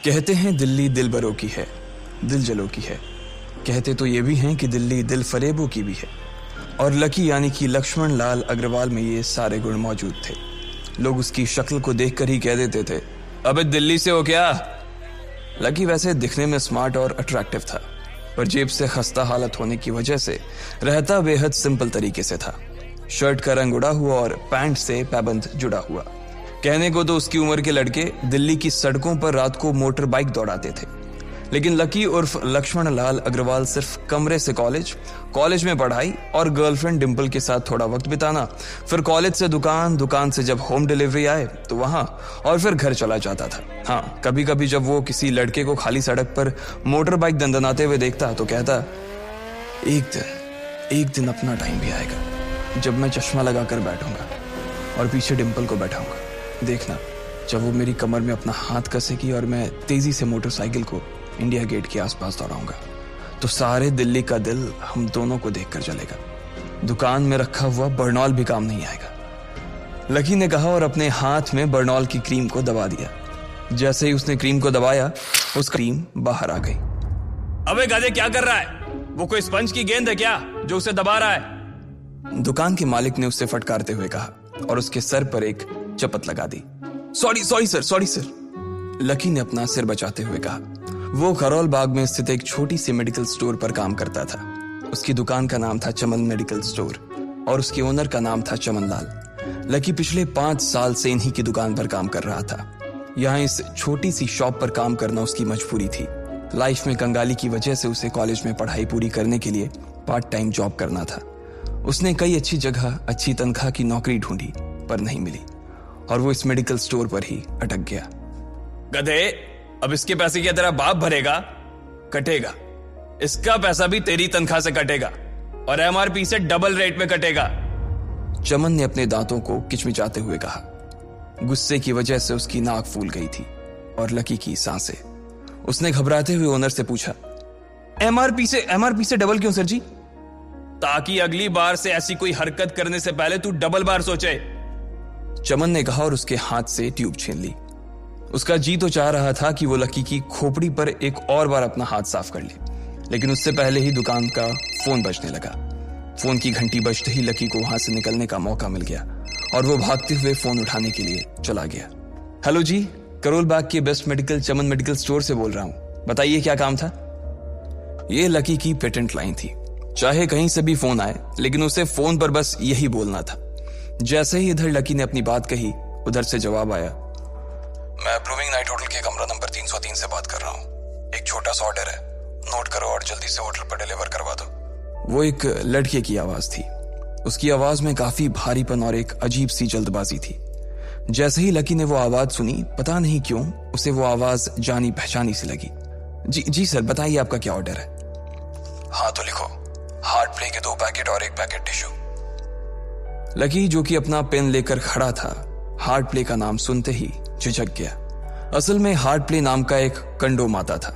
कहते हैं दिल्ली दिल बरों की है, दिल जलों की है। कहते तो ये भी हैं कि दिल्ली दिल फरेबों की भी है। और लकी यानी कि लक्ष्मण लाल अग्रवाल में ये सारे गुण मौजूद थे। लोग उसकी शक्ल को देखकर ही कह देते थे, अबे दिल्ली से हो क्या? लकी वैसे दिखने में स्मार्ट और अट्रैक्टिव था, पर जेब से खस्ता हालत होने की वजह से रहता बेहद सिंपल तरीके से था। शर्ट का रंग उड़ा हुआ और पैंट से पैबंद जुड़ा हुआ। कहने को तो उसकी उम्र के लड़के दिल्ली की सड़कों पर रात को मोटर बाइक दौड़ाते थे, लेकिन लकी उर्फ लक्ष्मण लाल अग्रवाल सिर्फ कमरे से कॉलेज में पढ़ाई और गर्लफ्रेंड डिंपल के साथ थोड़ा वक्त बिताना, फिर कॉलेज से दुकान, दुकान से जब होम डिलीवरी आए तो वहां, और फिर घर चला जाता था। हाँ, कभी कभी जब वो किसी लड़के को खाली सड़क पर मोटर बाइक दंदनाते हुए देखता तो कहता, एक दिन अपना टाइम भी आएगा जब मैं चश्मा लगाकर बैठूंगा और पीछे डिंपल को बैठाऊंगा। देखना, जब वो मेरी कमर में अपना हाथ कसेगी और मैं तेजी से मोटरसाइकिल को इंडिया गेट के आसपास दौड़ाऊंगा, तो सारे दिल्ली का दिल हम दोनों को देखकर जलेगा। दुकान में रखा हुआ बर्नॉल भी काम नहीं आएगा। लकी ने कहा और अपने हाथ में बर्नॉल की क्रीम को दबा दिया। जैसे ही उसने क्रीम को दबाया, उसका क्रीम बाहर आ गई। अबे गधे, क्या कर रहा है? वो कोई स्पंज की गेंद है क्या जो उसे दबा रहा है? दुकान के मालिक ने उससे फटकारते हुए कहा और उसके सर पर एक चपत लगा दी। Sorry sir. लकी ने अपना सिर बचाते हुए कहा। वो खरोल बाग में स्थित एक छोटी सी मेडिकल स्टोर पर काम करता था। उसकी दुकान का नाम था चमन मेडिकल स्टोर और उसके ओनर का नाम था चमन लाल। लकी पिछले 5 साल से इन्हीं की दुकान पर काम कर रहा था। यहाँ इस छोटी सी शॉप पर काम करना उसकी मजबूरी थी। लाइफ में कंगाली की वजह से उसे कॉलेज में पढ़ाई पूरी करने के लिए पार्ट टाइम जॉब करना था। उसने कई अच्छी जगह अच्छी तनख्वाह की नौकरी ढूंढी पर नहीं मिली और वो इस मेडिकल स्टोर पर ही अटक गया। गधे, अब इसके पैसे क्या तेरा बाप भरेगा? कटेगा। इसका पैसा भी तेरी तनख्वाह से कटेगा और एमआरपी से डबल रेट में कटेगा। चमन ने अपने दांतों को किचमिचाते हुए कहा। गुस्से की वजह से उसकी नाक फूल गई थी और लकी की सांसें। उसने घबराते हुए ओनर से पूछा, एमआरपी से डबल क्यों सर जी? ताकि अगली बार से ऐसी कोई हरकत करने से पहले तू डबल बार सोचे। चमन ने कहा और उसके हाथ से ट्यूब छीन ली। उसका जी तो चाह रहा था कि वो लकी की खोपड़ी पर एक और बार अपना हाथ साफ कर ले, लेकिन उससे पहले ही दुकान का फोन बजने लगा। फोन की घंटी बजते ही लकी को वहां से निकलने का मौका मिल गया और वो भागते हुए फोन उठाने के लिए चला गया। हेलो जी, करोल बाग के बेस्ट मेडिकल चमन मेडिकल स्टोर से बोल रहा हूं, बताइए क्या काम था? ये लकी की पेटेंट लाइन थी। चाहे कहीं से भी फोन आए, लेकिन उसे फोन पर बस यही बोलना था। जैसे ही इधर लकी ने अपनी बात कही, उधर से जवाब आया, मैं ब्लूमिंग नाइट होटल के कमरा नंबर 303 से बात कर रहा हूँ। एक छोटा सा ऑर्डर है, नोट करो और जल्दी से होटल पर डिलीवर करवा दो। वो एक लड़के की आवाज थी। उसकी आवाज में काफी भारीपन और एक अजीब सी जल्दबाजी थी। जैसे ही लकी ने वो आवाज सुनी, पता नहीं क्यों उसे वो आवाज जानी पहचानी सी लगी। जी सर, बताइए आपका क्या ऑर्डर है? हाँ तो लिखो, हार्ट प्ले के 2 पैकेट और 1 पैकेट टिश्यू। लकी, जो कि अपना पेन लेकर खड़ा था, हार्ट प्ले का नाम सुनते ही झिझक गया। असल में हार्ट प्ले नाम का एक कंडोम आता था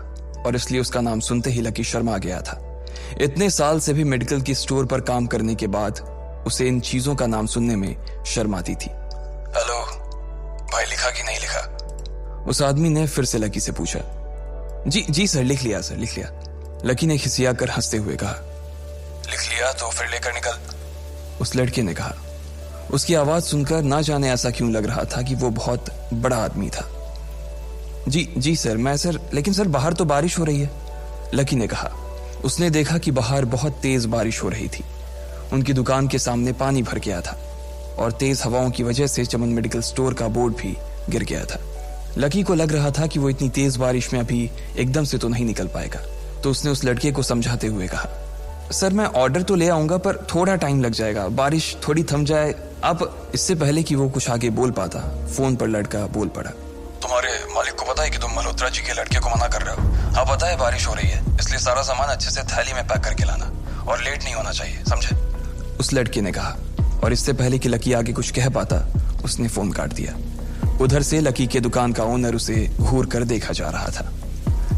और इसलिए उसका नाम सुनते ही लकी शर्मा गया था। इतने साल से भी मेडिकल की स्टोर पर काम करने के बाद उसे इन चीजों का नाम सुनने में शर्म आती थी। हेलो भाई, लिखा कि नहीं लिखा? उस आदमी ने फिर से लकी से पूछा। जी सर, लिख लिया सर, लिख लिया। लकी ने खिसिया कर हंसते हुए कहा। लिख लिया तो फिर लेकर निकल, उस लड़के ने कहा। उसकी आवाज सुनकर ना जाने ऐसा क्यों लग रहा था कि वो बहुत बड़ा आदमी था। जी सर, मैं सर, लेकिन सर बाहर तो बारिश हो रही है, लकी ने कहा। उसने देखा कि बाहर बहुत तेज बारिश हो रही थी। उनकी दुकान के सामने पानी भर गया था और तेज हवाओं की वजह से चमन मेडिकल स्टोर का बोर्ड भी गिर गया था। लकी को लग रहा था कि वो इतनी तेज बारिश में अभी एकदम से तो नहीं निकल पाएगा, तो उसने उस लड़के को समझाते हुए कहा, सर मैं ऑर्डर तो ले आऊंगा पर थोड़ा टाइम लग जाएगा, बारिश थोड़ी थम जाए आप। इससे पहले कि वो कुछ आगे बोल पाता, फोन पर लड़का बोल पड़ा। तुम्हारे मालिक को पता है कि तुम मल्होत्रा जी के लड़के को मना कर रहे हो? हाँ पता है, बारिश हो रही है, इसलिए सारा सामान अच्छे से थैली में पैक करके लाना और लेट नहीं होना चाहिए, समझे? उस लड़के ने कहा और इससे पहले कि लकी आगे कुछ कह पाता, उसने फोन काट दिया। उधर से लकी के दुकान का ओनर उसे घूर कर देखा जा रहा था।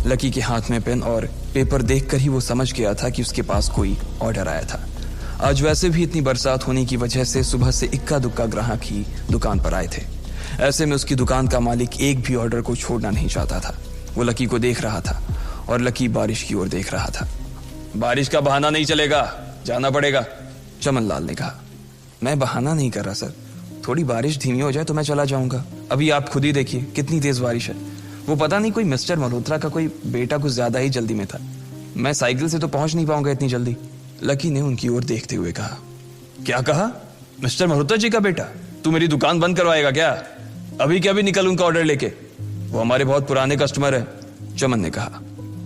लकी के हाथ में पेन और पेपर देखकर ही वो समझ गया था कि उसके पास कोई ऑर्डर आया था। आज वैसे भी इतनी बरसात होने की वजह से सुबह से इक्का दुक्का ग्राहक ही दुकान पर आए थे। ऐसे में उसकी दुकान का मालिक एक भी ऑर्डर को छोड़ना नहीं चाहता था। वो लकी को देख रहा था और लकी बारिश की ओर देख रहा था। बारिश का बहाना नहीं चलेगा, जाना पड़ेगा, चमन लाल ने कहा। मैं बहाना नहीं कर रहा सर, थोड़ी बारिश धीमी हो जाए तो मैं चला जाऊंगा। अभी आप खुद ही देखिए कितनी तेज बारिश है। वो पता नहीं कोई मिस्टर मल्होत्रा का कोई बेटा कुछ ज्यादा ही जल्दी में था। मैं साइकिल से तो पहुंच नहीं पाऊंगा इतनी जल्दी। लकी ने उनकी ओर देखते हुए कहा। क्या कहा? मिस्टर मल्होत्रा जी का बेटा? तू मेरी दुकान बंद करवाएगा क्या? अभी क्या भी निकल उनका ऑर्डर लेके, वो हमारे बहुत पुराने कस्टमर है, चमन ने कहा।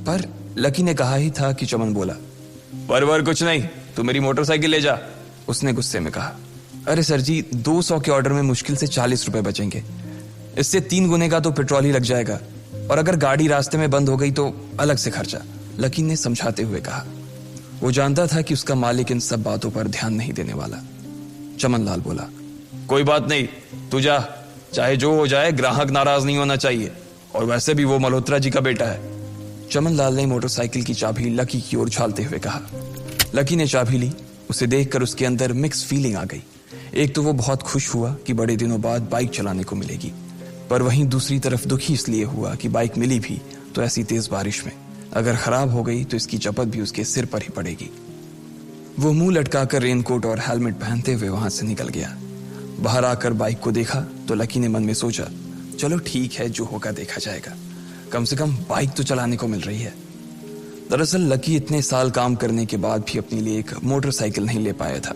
पर लकी ने कहा ही था कि चमन बोला। पर कुछ नहीं, तू मेरी मोटरसाइकिल ले जा, उसने गुस्से में कहा। अरे सर जी, 200 के ऑर्डर में मुश्किल से 40 रुपए बचेंगे, इससे 3 गुने का तो पेट्रोल ही लग जाएगा, और अगर गाड़ी रास्ते में बंद हो गई तो अलग से खर्चा, लकी ने समझाते हुए कहा। वो जानता था कि उसका मालिक इन सब बातों पर ध्यान नहीं देने वाला। चमन लाल बोला। कोई बात नहीं, तू जा, चाहे जो हो जाए ग्राहक नाराज नहीं होना चाहिए, और वैसे भी वो मल्होत्रा जी का बेटा है। चमन लाल ने मोटरसाइकिल की चाबी लकी की ओर उछालते हुए कहा। लकी ने चाबी ली। उसे देखकर उसके अंदर मिक्स फीलिंग आ गई। एक तो वो बहुत खुश हुआ कि बड़े दिनों बाद बाइक चलाने को मिलेगी, पर वहीं दूसरी तरफ दुखी इसलिए हुआ कि बाइक मिली भी तो ऐसी तेज बारिश में, अगर खराब हो गई तो इसकी चपत भी उसके सिर पर ही पड़ेगी। वो मुंह लटकाकर रेनकोट और हेलमेट पहनते हुए वहां से निकल गया। बाहर आकर बाइक को देखा तो लकी ने मन में सोचा, चलो ठीक है, जो होगा देखा जाएगा, कम से कम बाइक तो चलाने को मिल रही है। दरअसल लकी इतने साल काम करने के बाद भी अपने लिए एक मोटरसाइकिल नहीं ले पाया था।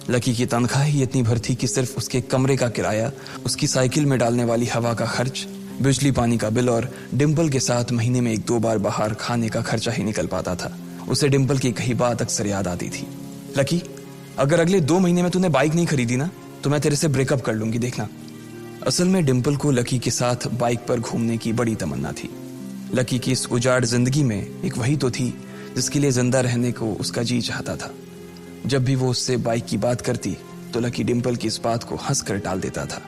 लकी की तनख्वाह ही इतनी भर थी कि सिर्फ उसके कमरे का किराया, उसकी साइकिल में डालने वाली हवा का खर्च, बिजली पानी का बिल और डिम्पल के साथ महीने में 1-2 बार बाहर खाने का खर्चा ही निकल पाता था। उसे डिम्पल की कही बात अक्सर याद आती थी। लकी, अगर अगले 2 महीने में तूने बाइक नहीं खरीदी ना तो मैं तेरे से ब्रेकअप कर लूंगी, देखना। असल में डिम्पल को लकी के साथ बाइक पर घूमने की बड़ी तमन्ना थी। लकी की इस उजाड़ जिंदगी में एक वही तो थी जिसके लिए जिंदा रहने को उसका जी चाहता था। जब भी वो उससे बाइक की बात करती तो लकी डिम्पल की इस बात को हंसकर टाल देता था।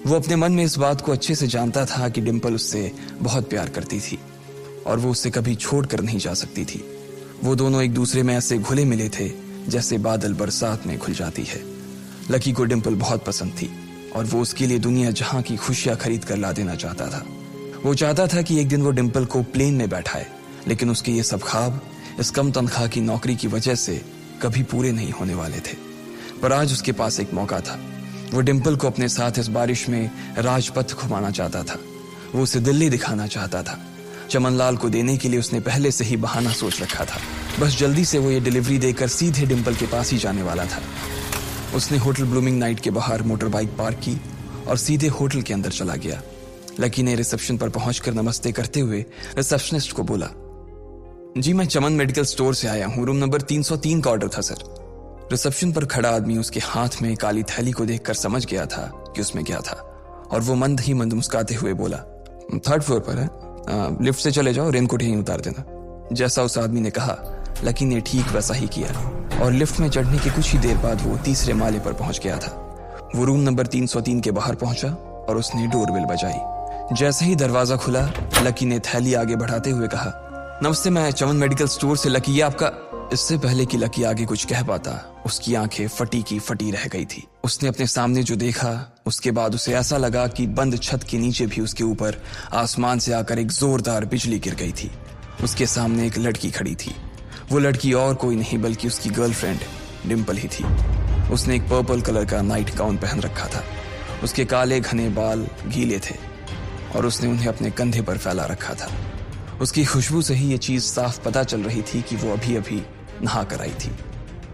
वो अपने मन में इस बात को अच्छे से जानता था कि डिम्पल उससे बहुत प्यार करती थी और वो उससे कभी छोड़कर नहीं जा सकती थी। वो दोनों एक दूसरे में ऐसे घुले मिले थे जैसे बादल बरसात में घुल जाती है। लकी को डिम्पल बहुत पसंद थी और वो उसके लिए दुनिया जहां की खुशियां खरीद कर ला देना चाहता था। वो चाहता था कि एक दिन वो डिम्पल को प्लेन में बैठाए, लेकिन उसके ये सब ख्वाब इस कम तनख्वाह की नौकरी की वजह से कभी पूरे नहीं होने वाले थे। पर आज उसके पास एक मौका था। वो डिम्पल को अपने साथ इस बारिश में राजपथ घुमाना चाहता था। वो उसे दिल्ली दिखाना चाहता था। चमन लाल को देने के लिए उसने पहले से ही बहाना सोच रखा था। बस जल्दी से वो ये डिलीवरी देकर सीधे डिम्पल के पास ही जाने वाला था। उसने होटल ब्लूमिंग नाइट के बाहर मोटर बाइक पार्क की और सीधे होटल के अंदर चला गया। लकी ने रिसेप्शन पर पहुंचकर नमस्ते करते हुए रिसेप्शनिस्ट को बोला, जी मैं चमन मेडिकल स्टोर से आया हूं, रूम नंबर 303 का ऑर्डर था सर। रिसेप्शन पर खड़ा आदमी उसके हाथ में काली थैली को देखकर समझ गया था कि उसमें क्या था और वो मंद ही मंद मुस्कुराते हुए बोला, 3rd फ्लोर पर है, लिफ्ट से चले जाओ, रेनकोट यहीं उतार देना। जैसा उस आदमी ने कहा लकी ने ठीक वैसा ही किया और लिफ्ट में चढ़ने के कुछ ही देर बाद वो 3रे माले पर पहुंच गया था। वो रूम नंबर 303 के बाहर पहुंचा और उसने डोरबेल बजाई। जैसे ही दरवाजा खुला लकी ने थैली आगे बढ़ाते हुए कहा, नमस्ते, मैं चमन मेडिकल स्टोर से लकी, ये आपका। इससे पहले कि लकी आगे कुछ कह पाता उसकी आंखें फटी की फटी रह गई थी। उसने अपने सामने जो देखा उसके बाद उसे ऐसा लगा कि बंद छत के नीचे भी उसके ऊपर आसमान से आकर एक जोरदार बिजली गिर गई थी। उसके सामने एक लड़की खड़ी थी। वो लड़की और कोई नहीं बल्कि उसकी गर्लफ्रेंड डिम्पल ही थी। उसने एक पर्पल कलर का नाइट गाउन पहन रखा था। उसके काले घने बाल गीले थे और उसने उन्हें अपने कंधे पर फैला रखा था। उसकी खुशबू से ही ये चीज साफ पता चल रही थी कि वो अभी अभी नहा कर आई थी।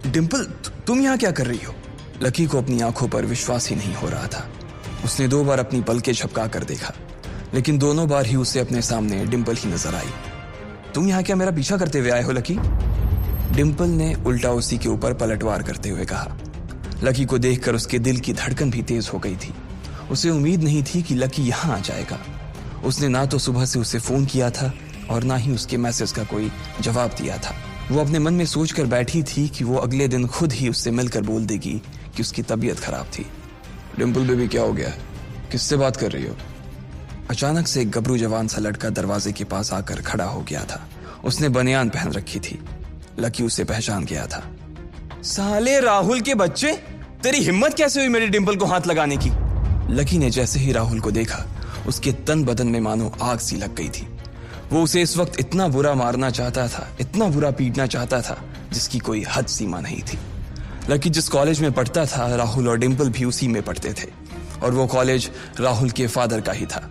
डिम्पल, तुम यहाँ क्या कर रही हो? लकी को अपनी आंखों पर विश्वास ही नहीं हो रहा था। उसने 2 बार अपनी पलकें झपका कर देखा, लेकिन दोनों बार ही उसे अपने सामने डिम्पल ही नजर आई। तुम यहाँ क्या मेरा पीछा करते हुए आए हो लकी? डिम्पल ने उल्टा उसी के ऊपर पलटवार करते हुए कहा। लकी को देखकर उसके दिल की धड़कन भी तेज हो गई थी। उसे उम्मीद नहीं थी कि लकी यहाँ आ जाएगा। उसने ना तो सुबह से उसे फोन किया था और ना ही उसके मैसेज का कोई जवाब दिया था। वो अपने मन में सोचकर बैठी थी कि वो अगले दिन खुद ही उससे मिलकर बोल देगी कि उसकी तबीयत खराब थी। डिम्पल बेबी, क्या हो गया? किससे बात कर रही हो? अचानक से एक गबरू जवान सा लड़का दरवाजे के पास आकर खड़ा हो गया था। उसने बनियान पहन रखी थी। लकी उसे पहचान गया था। साले राहुल के बच्चे, तेरी हिम्मत कैसे हुई मेरी डिम्पल को हाथ लगाने की? लकी ने जैसे ही राहुल को देखा उसके तन बदन में मानो आग सी लग गई थी। वो उसे इस वक्त इतना बुरा मारना चाहता था, इतना बुरा पीटना चाहता था जिसकी कोई हद सीमा नहीं थी। लकी जिस कॉलेज में पढ़ता था, राहुल और डिंपल भी उसी में पढ़ते थे और वो कॉलेज राहुल के फादर का ही था।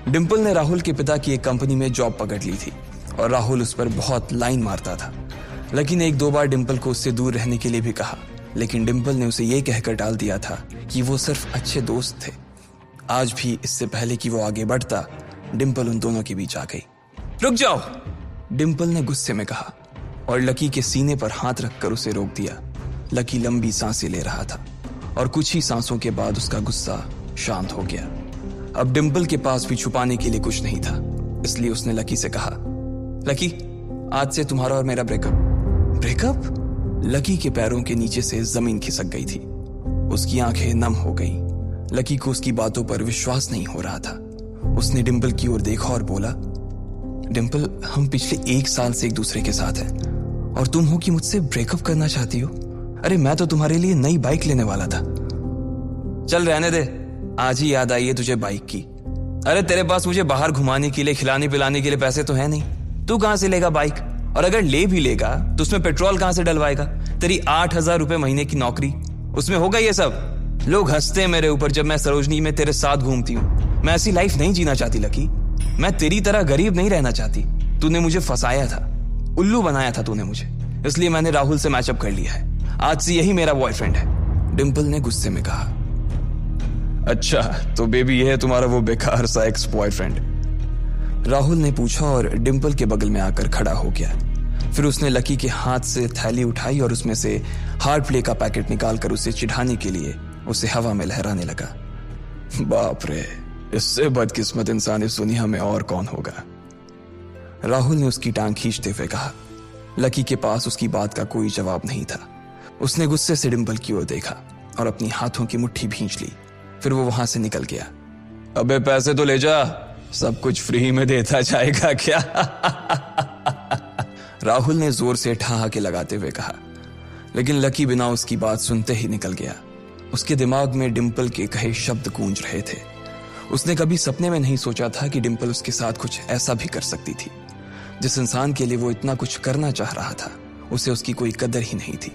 डिंपल ने राहुल के पिता की एक कंपनी में जॉब पकड़ ली थी और राहुल उस पर बहुत लाइन मारता था। लकी ने 1-2 बार डिंपल को उससे दूर रहने के लिए भी कहा, लेकिन डिंपल ने उसे ये कहकर टाल दिया था कि वो सिर्फ अच्छे दोस्त थे। आज भी इससे पहले कि वो आगे बढ़ता, डिंपल उन दोनों के बीच आ गई। रुक जाओ, डिंपल ने गुस्से में कहा और लकी के सीने पर हाथ रखकर उसे रोक दिया। लकी लंबी सांसें ले रहा था और कुछ ही सांसों के बाद उसका गुस्सा शांत हो गया। अब डिंपल के पास भी छुपाने के लिए कुछ नहीं था, इसलिए उसने लकी से कहा, लकी, आज से तुम्हारा और मेरा ब्रेकअप। ब्रेकअप? लकी के पैरों के नीचे से जमीन खिसक गई थी। उसकी आंखें नम हो गईं। लकी को उसकी बातों पर विश्वास नहीं हो रहा था। उसने डिंपल की ओर देखा और बोला, डिंपल, हम पिछले 1 साल से एक दूसरे के साथ हैं और तुम हो कि मुझसे ब्रेकअप करना चाहती हो? अरे मैं तो तुम्हारे लिए नई बाइक लेने वाला था। चल रहने दे, आज ही याद आई है तुझे बाइक की। अरे तेरे पास मुझे बाहर घुमाने के लिए, खिलाने पिलाने के लिए पैसे तो है नहीं। तू कहां से लेगा बाइक? और अगर ले भी लेगा तो उसमें पेट्रोल कहां से डलवाएगा? तेरी 8,000 रुपए महीने की नौकरी, उसमें होगा ये सब? लोग हंसते हैं मेरे ऊपर जब मैं सरोजनी में तेरे साथ घूमती हूँ। मैं ऐसी लाइफ नहीं जीना चाहती लकी। मैं तेरी तरह गरीब नहीं रहना चाहती। तूने मुझे फंसाया था, उल्लू बनाया था तूने मुझे, इसलिए मैंने राहुल से मैचअप कर लिया है। आज से यही मेरा बॉयफ्रेंड है। डिंपल ने गुस्से में कहा। अच्छा, तो बेबी ये है तुम्हारा वो बेकार सा एक्स बॉयफ्रेंड? राहुल ने पूछा और डिंपल के बगल में आकर खड़ा हो गया। फिर उसने लकी के हाथ से थैली उठाई और उसमें से हार्ड प्ले का पैकेट निकालकर उसे चिढ़ाने के लिए उसे हवा में लहराने लगा। बाप रे, इससे बदकिस्मत इंसान इस दुनिया में और कौन होगा? राहुल ने उसकी टांग खींचते हुए कहा। लकी के पास उसकी बात का कोई जवाब नहीं था। उसने गुस्से से डिंपल की ओर देखा और अपनी हाथों की मुट्ठी भींच ली। फिर वो वहां से निकल गया। अबे पैसे तो ले जा, सब कुछ फ्री में देता जाएगा क्या? राहुल ने जोर से ठहाके लगाते हुए कहा, लेकिन लकी बिना उसकी बात सुनते ही निकल गया। उसके दिमाग में डिंपल के कहे शब्द गूंज रहे थे। उसने कभी सपने में नहीं सोचा था कि डिंपल उसके साथ कुछ ऐसा भी कर सकती थी। जिस इंसान के लिए वो इतना कुछ करना चाह रहा था, उसे उसकी कोई कदर ही नहीं थी।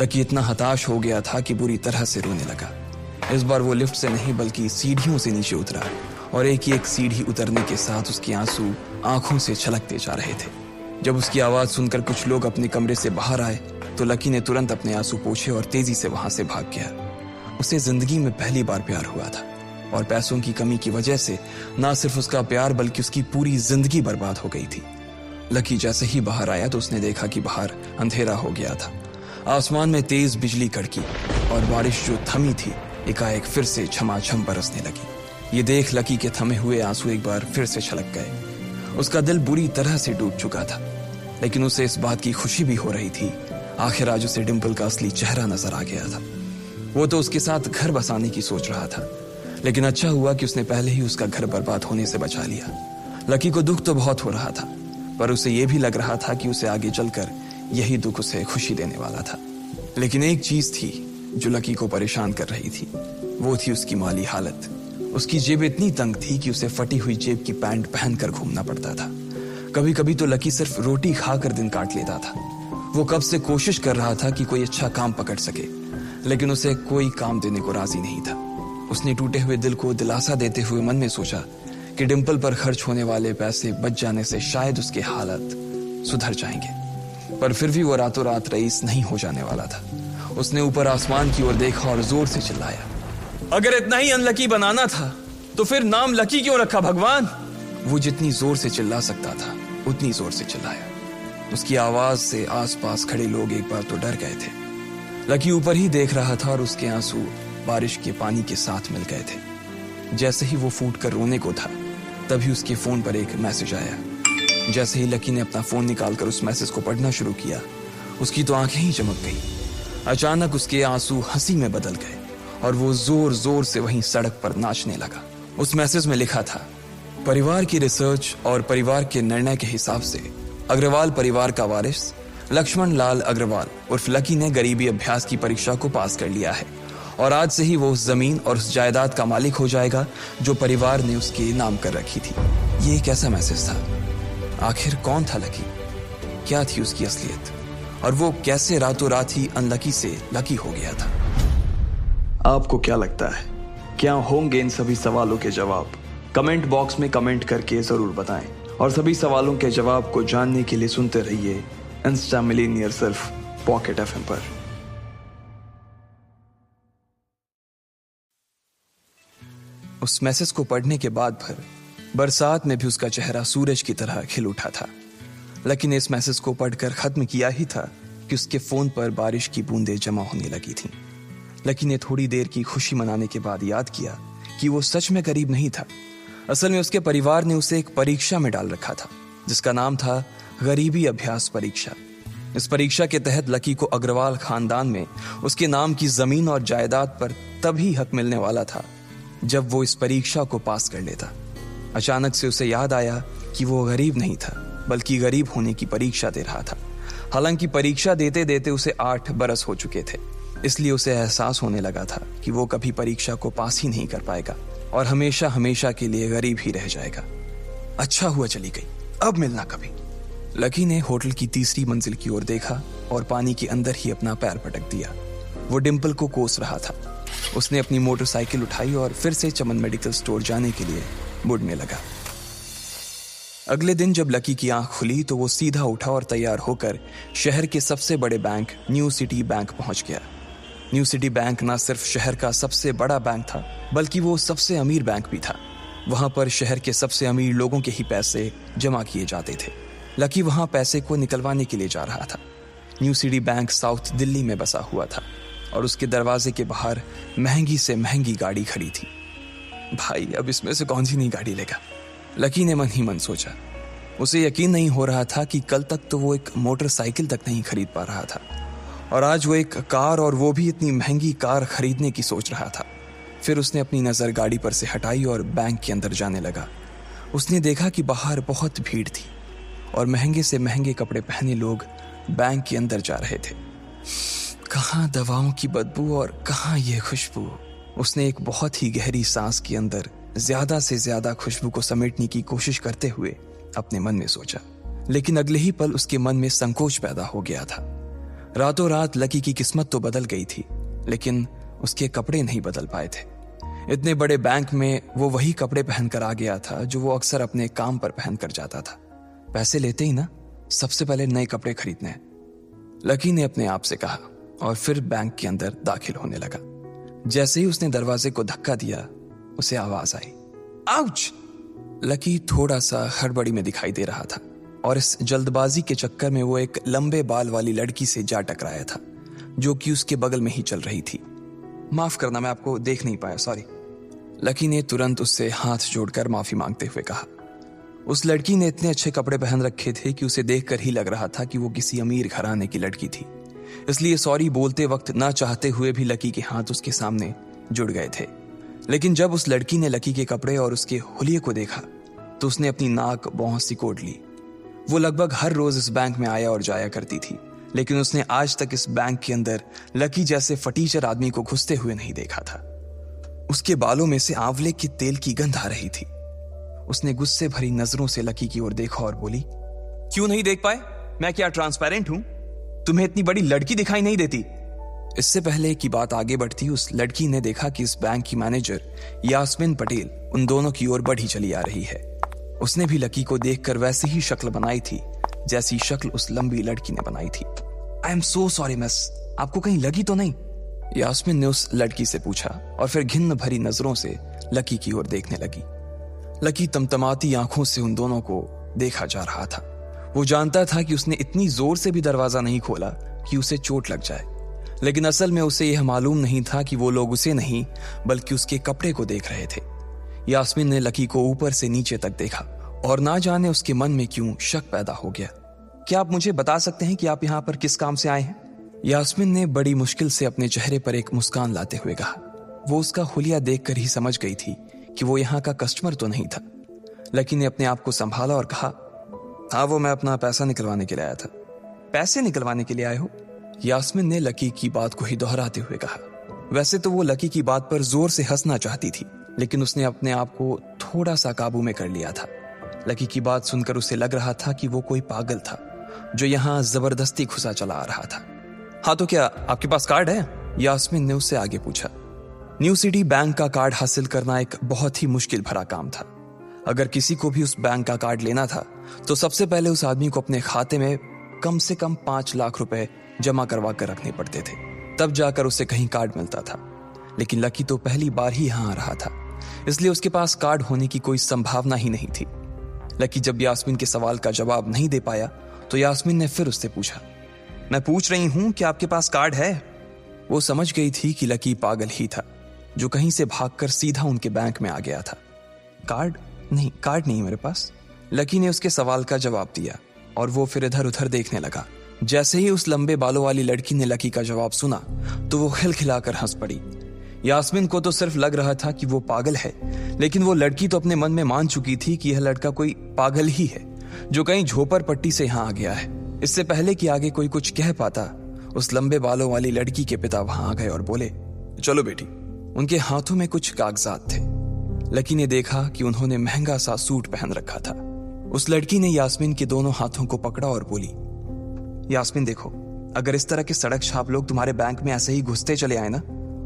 लकी इतना हताश हो गया था कि बुरी तरह से रोने लगा। इस बार वो लिफ्ट से नहीं बल्कि सीढ़ियों से नीचे उतरा और एक एक सीढ़ी उतरने के साथ उसके आंसू आंखों से छलकते जा रहे थे। जब उसकी आवाज सुनकर कुछ लोग अपने कमरे से बाहर आए तो लकी ने तुरंत अपने आंसू पोंछे और तेजी से वहां से भाग गया। उसे जिंदगी में पहली बार प्यार हुआ था और पैसों की कमी की वजह से ना सिर्फ उसका प्यार बल्कि उसकी पूरी जिंदगी बर्बाद हो गई थी। लकी जैसे ही बाहर आया तो उसने देखा कि बाहर अंधेरा हो गया था। आसमान में तेज बिजली कड़की और बारिश जो थमी थी एकाएक फिर से झमाझम बरसने लगी। ये देख लकी के थमे हुए आंसू एक बार फिर से छलक गए। उसका दिल बुरी तरह से डूब चुका था, लेकिन उसे इस बात की खुशी भी हो रही थी। आखिर आज उसे डिंपल का असली चेहरा नजर आ गया था। वो तो उसके साथ घर बसाने की सोच रहा था, लेकिन अच्छा हुआ कि उसने पहले ही उसका घर बर्बाद होने से बचा लिया। लकी को दुख तो बहुत हो रहा था, पर उसे यह भी लग रहा था कि उसे आगे चलकर यही दुख उसे खुशी देने वाला था। लेकिन एक चीज थी जो लकी को परेशान कर रही थी, वो थी उसकी माली हालत। उसकी जेब इतनी तंग थी कि उसे फटी हुई जेब की पैंट पहनकर घूमना पड़ता था। कभी कभी तो लकी सिर्फ रोटी खाकर दिन काट लेता था। वो कब से कोशिश कर रहा था कि कोई अच्छा काम पकड़ सके, लेकिन उसे कोई काम देने को राजी नहीं था। उसने टूटे हुए दिल को दिलासा देते हुए मन में सोचा कि डिंपल पर खर्च होने वाले पैसे बच जाने से शायद उसके हालत सुधर जाएंगे। पर फिर भी वो रातों रात रईस नहीं हो जाने वाला था। उसने ऊपर आसमान की ओर देखा और जोर से चिल्लाया, अगर इतना ही अनलकी बनाना था तो फिर नाम लकी क्यों रखा भगवान? वो जितनी जोर से चिल्ला सकता था उतनी जोर से चिल्लाया। उसकी आवाज से आसपास खड़े लोग एक बार तो डर गए थे। लकी ऊपर ही देख रहा था और उसके आंसू बारिश के पानी के साथ मिल गए थे। जैसे ही वो फूट कर रोने को था, तभी उसके फोन पर एक मैसेज आया। जैसे ही लकी ने अपना फोन निकालकर उस मैसेज को पढ़ना शुरू किया, उसकी तो आंखें ही चमक गई। अचानक उसके आंसू हंसी में बदल गए और वो जोर जोर से वहीं सड़क पर नाचने लगा। उस मैसेज में लिखा था, परिवार की रिसर्च और परिवार के निर्णय के हिसाब से अग्रवाल परिवार का वारिस लक्ष्मण लाल अग्रवाल उर्फ लकी ने गरीबी अभ्यास की परीक्षा को पास कर लिया है और आज से ही वो उस जमीन और उस जायदाद का मालिक हो जाएगा जो परिवार ने उसके नाम कर रखी थी। ये एक ऐसा मैसेज था आखिर कौन था लकी? क्या थी उसकी असलियत? और वो कैसे रातों रात ही अनलकी से लकी हो गया था? आपको क्या लगता है, क्या होंगे इन सभी सवालों के जवाब? कमेंट बॉक्स में कमेंट करके जरूर बताएं। और सभी सवालों के जवाब को जानने के लिए सुनते रहिए इंस्टा मिलीनियर सिर्फ पॉकेट एफएम पर। उस मैसेज को पढ़ने के बाद भर बरसात में भी उसका चेहरा सूरज की तरह खिल उठा था। लकी ने इस मैसेज को पढ़कर खत्म किया ही था कि उसके फोन पर बारिश की बूंदें जमा होने लगी थीं। लकी ने थोड़ी देर की खुशी मनाने के बाद याद किया कि वो सच में गरीब नहीं था। असल में उसके परिवार ने उसे एक परीक्षा में डाल रखा था जिसका नाम था गरीबी अभ्यास परीक्षा। इस परीक्षा के तहत लकी को अग्रवाल खानदान में उसके नाम की जमीन और जायदाद पर तभी हक मिलने वाला था जब वो इस परीक्षा को पास कर लेता। अचानक से उसे याद आया कि वो गरीब नहीं था बल्कि गरीब होने की परीक्षा दे रहा था। हालांकि परीक्षा देते देते उसे 8 बरस हो चुके थे, इसलिए उसे एहसास होने लगा था कि वो कभी परीक्षा को पास ही नहीं कर पाएगा और हमेशा हमेशा के लिए गरीब ही रह जाएगा। अच्छा हुआ चली गई, अब मिलना कभी। लकी ने होटल की तीसरी मंजिल की ओर देखा और पानी के अंदर ही अपना पैर पटक दिया। वो डिंपल को कोस रहा था। उसने अपनी मोटरसाइकिल उठाई और फिर से चमन मेडिकल स्टोर जाने के लिए मुड़ने लगा। अगले दिन जब लकी की आंख खुली तो वो सीधा उठा और तैयार होकर शहर के सबसे बड़े बैंक न्यू सिटी बैंक पहुंच गया। न्यू सिटी बैंक न सिर्फ शहर का सबसे बड़ा बैंक था बल्कि वो सबसे अमीर बैंक भी था। वहां पर शहर के सबसे अमीर लोगों के ही पैसे जमा किए जाते थे। लकी वहां पैसे को निकलवाने के लिए जा रहा था। New city bank south Delhi में बसा हुआ था और उसके दरवाजे के बाहर महंगी से महंगी गाड़ी खड़ी थी। भाई, अब इसमें से कौन सी नई गाड़ी लेगा? लकी ने मन ही मन सोचा। उसे यकीन नहीं हो रहा था कि कल तक तो वो एक मोटरसाइकिल तक नहीं खरीद पा रहा था और आज वो एक कार, और वो भी इतनी महंगी कार खरीदने की सोच रहा था। फिर उसने अपनी नजर गाड़ी पर से हटाई और बैंक के अंदर जाने लगा। उसने देखा कि बाहर बहुत भीड़ थी और महंगे से महंगे कपड़े पहने लोग बैंक के अंदर जा रहे थे। कहाँ दवाओं की बदबू और कहाँ ये खुशबू। उसने एक बहुत ही गहरी सांस के अंदर ज्यादा से ज्यादा खुशबू को समेटने की कोशिश करते हुए अपने मन में सोचा, लेकिन अगले ही पल उसके मन में संकोच पैदा हो गया था। रातों रात लकी की किस्मत तो बदल गई थी, लेकिन उसके कपड़े नहीं बदल पाए थे। इतने बड़े बैंक में वो वही कपड़े पहनकर आ गया था जो वो अक्सर अपने काम पर पहनकर जाता था। पैसे लेते ही ना सबसे पहले नए कपड़े खरीदने हैं, लकी ने अपने आप से कहा और फिर बैंक के अंदर दाखिल होने लगा। जैसे ही उसने दरवाजे को धक्का दिया, उसे आवाज आई, आउच! लकी थोड़ा सा हड़बड़ी में दिखाई दे रहा था और इस जल्दबाजी के चक्कर में वो एक लंबे बाल वाली लड़की से जा टकराया था जो कि उसके बगल में ही चल रही थी। माफ करना, मैं आपको देख नहीं पाया, सॉरी। लकी ने तुरंत उससे हाथ जोड़कर माफी मांगते हुए कहा। उस लड़की ने इतने अच्छे कपड़े पहन रखे थे कि उसे देखकर ही लग रहा था कि वो किसी अमीर घराने की लड़की थी, इसलिए सॉरी बोलते वक्त ना चाहते हुए भी लकी के हाथ उसके सामने जुड़ गए थे। लेकिन जब उस लड़की ने लकी के कपड़े और उसके हुलिये को देखा तो उसने अपनी नाक भौं सिकोड़ ली। वो लगभग हर रोज इस बैंक में आया और जाया करती थी, लेकिन उसने आज तक इस बैंक के अंदर लकी जैसे फटीचर आदमी को घुसते हुए नहीं देखा था। उसके बालों में से आंवले के तेल की गंध आ रही थी। उसने गुस्से भरी नजरों से लकी की ओर देखा और बोली, क्यों नहीं देख पाए? मैं क्या ट्रांसपेरेंट हूं? तुम्हें इतनी बड़ी लड़की दिखाई नहीं देती? इससे पहले कि बात आगे बढ़ती, उस लड़की ने देखा कि इस बैंक की मैनेजर यास्मीन पटेल उन दोनों की ओर बढ़ी चली आ रही है। उसने भी लकी को देखकर वैसी ही शक्ल बनाई थी जैसी शक्ल उस लंबी लड़की ने बनाई थी। I am so sorry miss, आपको कहीं लगी तो नहीं? यास्मीन ने उस लड़की से पूछा और फिर घिन्न भरी नजरों से लकी की ओर देखने लगी। लकी तमतमाती आंखों से उन दोनों को देखा जा रहा था। वो जानता था कि उसने इतनी जोर से भी दरवाजा नहीं खोला कि उसे चोट लग जाए, लेकिन असल में उसे यह मालूम नहीं था कि वो लोग उसे नहीं बल्कि उसके कपड़े को देख रहे थे। यास्मीन ने लकी को ऊपर से नीचे तक देखा और ना जाने उसके मन में क्यों शक पैदा हो गया। क्या आप मुझे बता सकते हैं कि आप यहाँ पर किस काम से आए हैं? यास्मीन ने बड़ी मुश्किल से अपने चेहरे पर एक मुस्कान लाते हुए कहा। वो उसका हुलिया देखकर ही समझ गई थी कि वो यहाँ का कस्टमर तो नहीं था। लकी ने अपने आप को संभाला और कहा, हाँ, वो मैं अपना पैसा निकलवाने के लिए आया था। पैसे निकलवाने के लिए आए हो? यास्मीन ने लकी की बात को ही दोहराते हुए कहा। वैसे तो वो लकी की बात पर जोर से हंसना चाहती थी, लेकिन उसने अपने आप को थोड़ा सा काबू में कर लिया था। लकी की बात सुनकर उसे लग रहा था कि वो कोई पागल था जो यहाँ जबरदस्ती घुसा चला आ रहा था। हाँ तो क्या आपके पास कार्ड है? यास्मीन ने उससे आगे पूछा। न्यू सिटी बैंक का कार्ड हासिल करना एक बहुत ही मुश्किल भरा काम था। अगर किसी को भी उस बैंक का कार्ड लेना था तो सबसे पहले उस आदमी को अपने खाते में कम से कम 5 लाख रुपए जमा करवा कर रखने पड़ते थे, तब जाकर उसे कहीं कार्ड मिलता था। लेकिन लकी तो पहली बार ही यहाँ आ रहा था, इसलिए उसके पास कार्ड होने की कोई संभावना ही नहीं थी। लकी जब यास्मीन के सवाल का जवाब नहीं दे पाया तो यास्मीन ने फिर उससे पूछा, मैं पूछ रही हूं कि आपके पास कार्ड है? वो समझ गई थी कि लकी पागल ही था जो कहीं से भागकर सीधा उनके बैंक में आ गया था। कार्ड नहीं मेरे पास, लकी ने उसके सवाल का जवाब दिया और वो फिर इधर उधर देखने लगा। जैसे ही उस लंबे बालों वाली लड़की ने लकी का जवाब सुना तो वो खिलखिलाकर हंस पड़ी। यास्मीन को तो सिर्फ लग रहा था कि वो पागल है, लेकिन वो लड़की तो अपने मन में मान चुकी थी कि यह लड़का कोई पागल ही है जो कहीं झोपड़ पट्टी से यहाँ आ गया है। इससे पहले कि आगे कोई कुछ कह पाता, उस लंबे बालों वाली लड़की के पिता वहां आ गए और बोले, चलो बेटी। उनके हाथों में कुछ कागजात थे। लकी ने देखा कि उन्होंने महंगा सा सूट पहन रखा था। उस लड़की ने यास्मीन के दोनों हाथों को पकड़ा और बोली, यास्मीन देखो, अगर इस तरह के सड़क छाप लोग तुम्हारे बैंक में ऐसे ही घुसते चले आए ना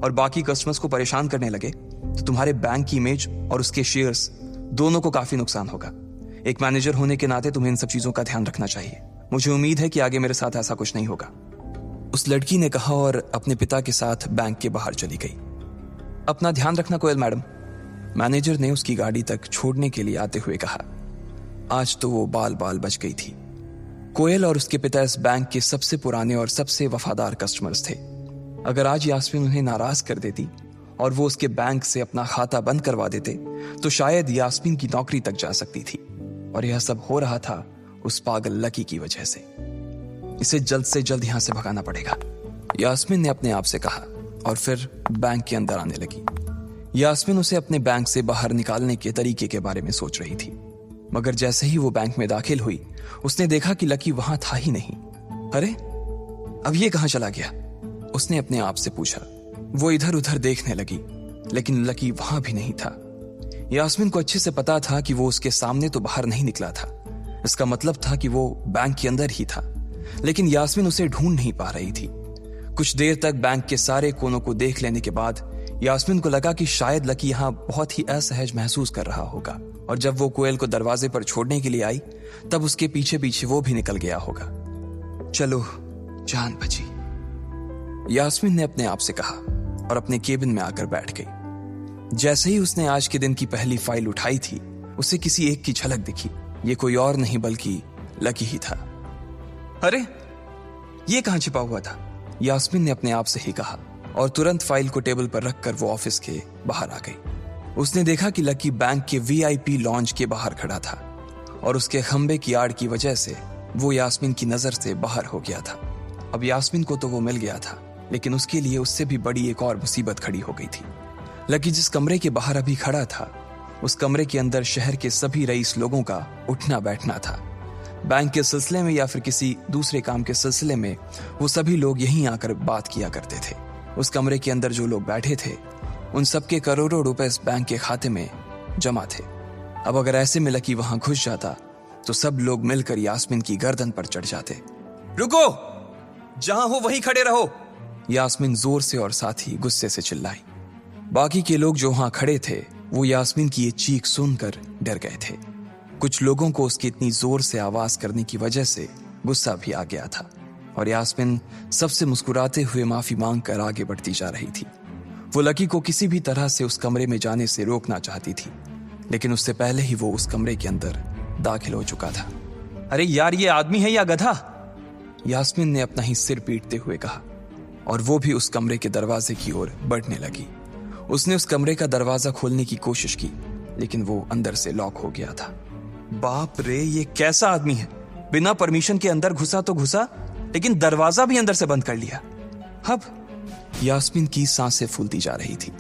और बाकी कस्टमर्स को परेशान करने लगे तो तुम्हारे बैंक की इमेज और उसके शेयर्स दोनों को काफी नुकसान होगा। एक मैनेजर होने के नाते तुम्हें इन सब चीजों का ध्यान रखना चाहिए। मुझे उम्मीद है कि आगे मेरे साथ ऐसा कुछ नहीं होगा, उस लड़की ने कहा और अपने पिता के साथ बैंक के बाहर चली गई। अपना ध्यान रखना कोयल मैडम, मैनेजर ने उसकी गाड़ी तक छोड़ने के लिए आते हुए कहा। आज तो वो बाल बाल बच गई थी। कोयल और उसके पिता इस बैंक के सबसे पुराने और सबसे वफादार कस्टमर्स थे। अगर आज यास्मीन उन्हें नाराज कर देती और वो उसके बैंक से अपना खाता बंद करवा देते तो शायद यास्मीन की नौकरी तक जा सकती थी। और यह सब हो रहा था उस पागल लकी की वजह से। इसे जल्द से जल्द यहां से भगाना पड़ेगा, यास्मीन ने अपने आप से कहा और फिर बैंक के अंदर आने लगी। यास्मीन उसे अपने बैंक से बाहर निकालने के तरीके के बारे में सोच रही थी, मगर जैसे ही वो बैंक में दाखिल हुई उसने देखा कि लकी वहां था ही नहीं। अरे अब ये कहां चला गया, उसने अपने आप से पूछा। वो इधर उधर देखने लगी, लेकिन लकी वहां भी नहीं था। यास्मीन को अच्छे से पता था कि वो उसके सामने तो बाहर नहीं निकला था, इसका मतलब था कि वो बैंक के अंदर ही था, लेकिन यास्मीन उसे ढूंढ नहीं पा रही थी। कुछ देर तक बैंक के सारे कोनों को देख लेने के बाद यास्मीन को लगा कि शायद लकी यहाँ बहुत ही असहज महसूस कर रहा होगा, और जब वो कोयल को दरवाजे पर छोड़ने के लिए आई तब उसके पीछे पीछे वो भी निकल गया होगा। चलो जान बची, यास्मीन ने अपने आप से कहा और अपने केबिन में आकर बैठ गई। जैसे ही उसने आज के दिन की पहली फाइल उठाई थी उसे किसी एक की झलक दिखी। ये कोई और नहीं बल्कि लकी ही था। अरे ये कहां छिपा हुआ था, यास्मीन ने अपने आप से ही कहा और तुरंत फाइल को टेबल पर रखकर वो ऑफिस के बाहर आ गई। उसने देखा कि लकी बैंक के VIP लॉन्ज के बाहर खड़ा था और उसके खंबे की आड़ की वजह से वो यास्मीन की नजर से बाहर हो गया था। अब यास्मीन को तो वो मिल गया था, लेकिन उसके लिए उससे भी बड़ी एक और मुसीबत खड़ी हो गई थी। लकी जिस कमरे के बाहर अभी खड़ा था उस कमरे के अंदर शहर के सभी रईस लोगों का उठना बैठना था। बैंक के सिलसिले में या फिर किसी दूसरे काम के सिलसिले में वो सभी लोग यहीं आकर बात किया करते थे। उस कमरे के अंदर जो लोग बैठे थे उन सबके करोड़ों रुपए इस बैंक के खाते में जमा थे। अब अगर ऐसे में लकी वहां घुस जाता तो सब लोग मिलकर यास्मीन की गर्दन पर चढ़ जाते। रुको, जहां हो वहीं खड़े रहो, यास्मीन जोर से और साथ ही गुस्से से चिल्लाई। बाकी के लोग जो वहां खड़े थे वो यास्मीन की ये चीख सुनकर डर गए थे। कुछ लोगों को उसकी इतनी जोर से आवाज करने की वजह से गुस्सा भी आ गया था और यास्मीन सबसे मुस्कुराते हुए माफी मांगकर आगे बढ़ती जा रही थी। वो लकी को किसी भी तरह से उस कमरे में जाने से रोकना चाहती थी, लेकिन उससे पहले ही वो उस कमरे के अंदर दाखिल हो चुका था। अरे यार, ये आदमी है या गधा, यास्मीन ने अपना ही सिर पीटते हुए कहा और वो भी उस कमरे के दरवाजे की ओर बढ़ने लगी। उसने उस कमरे का दरवाजा खोलने की कोशिश की, लेकिन वो अंदर से लॉक हो गया था। बाप रे, ये कैसा आदमी है, बिना परमिशन के अंदर घुसा तो घुसा, लेकिन दरवाजा भी अंदर से बंद कर लिया। अब यास्मीन की सांसें फूलती जा रही थी।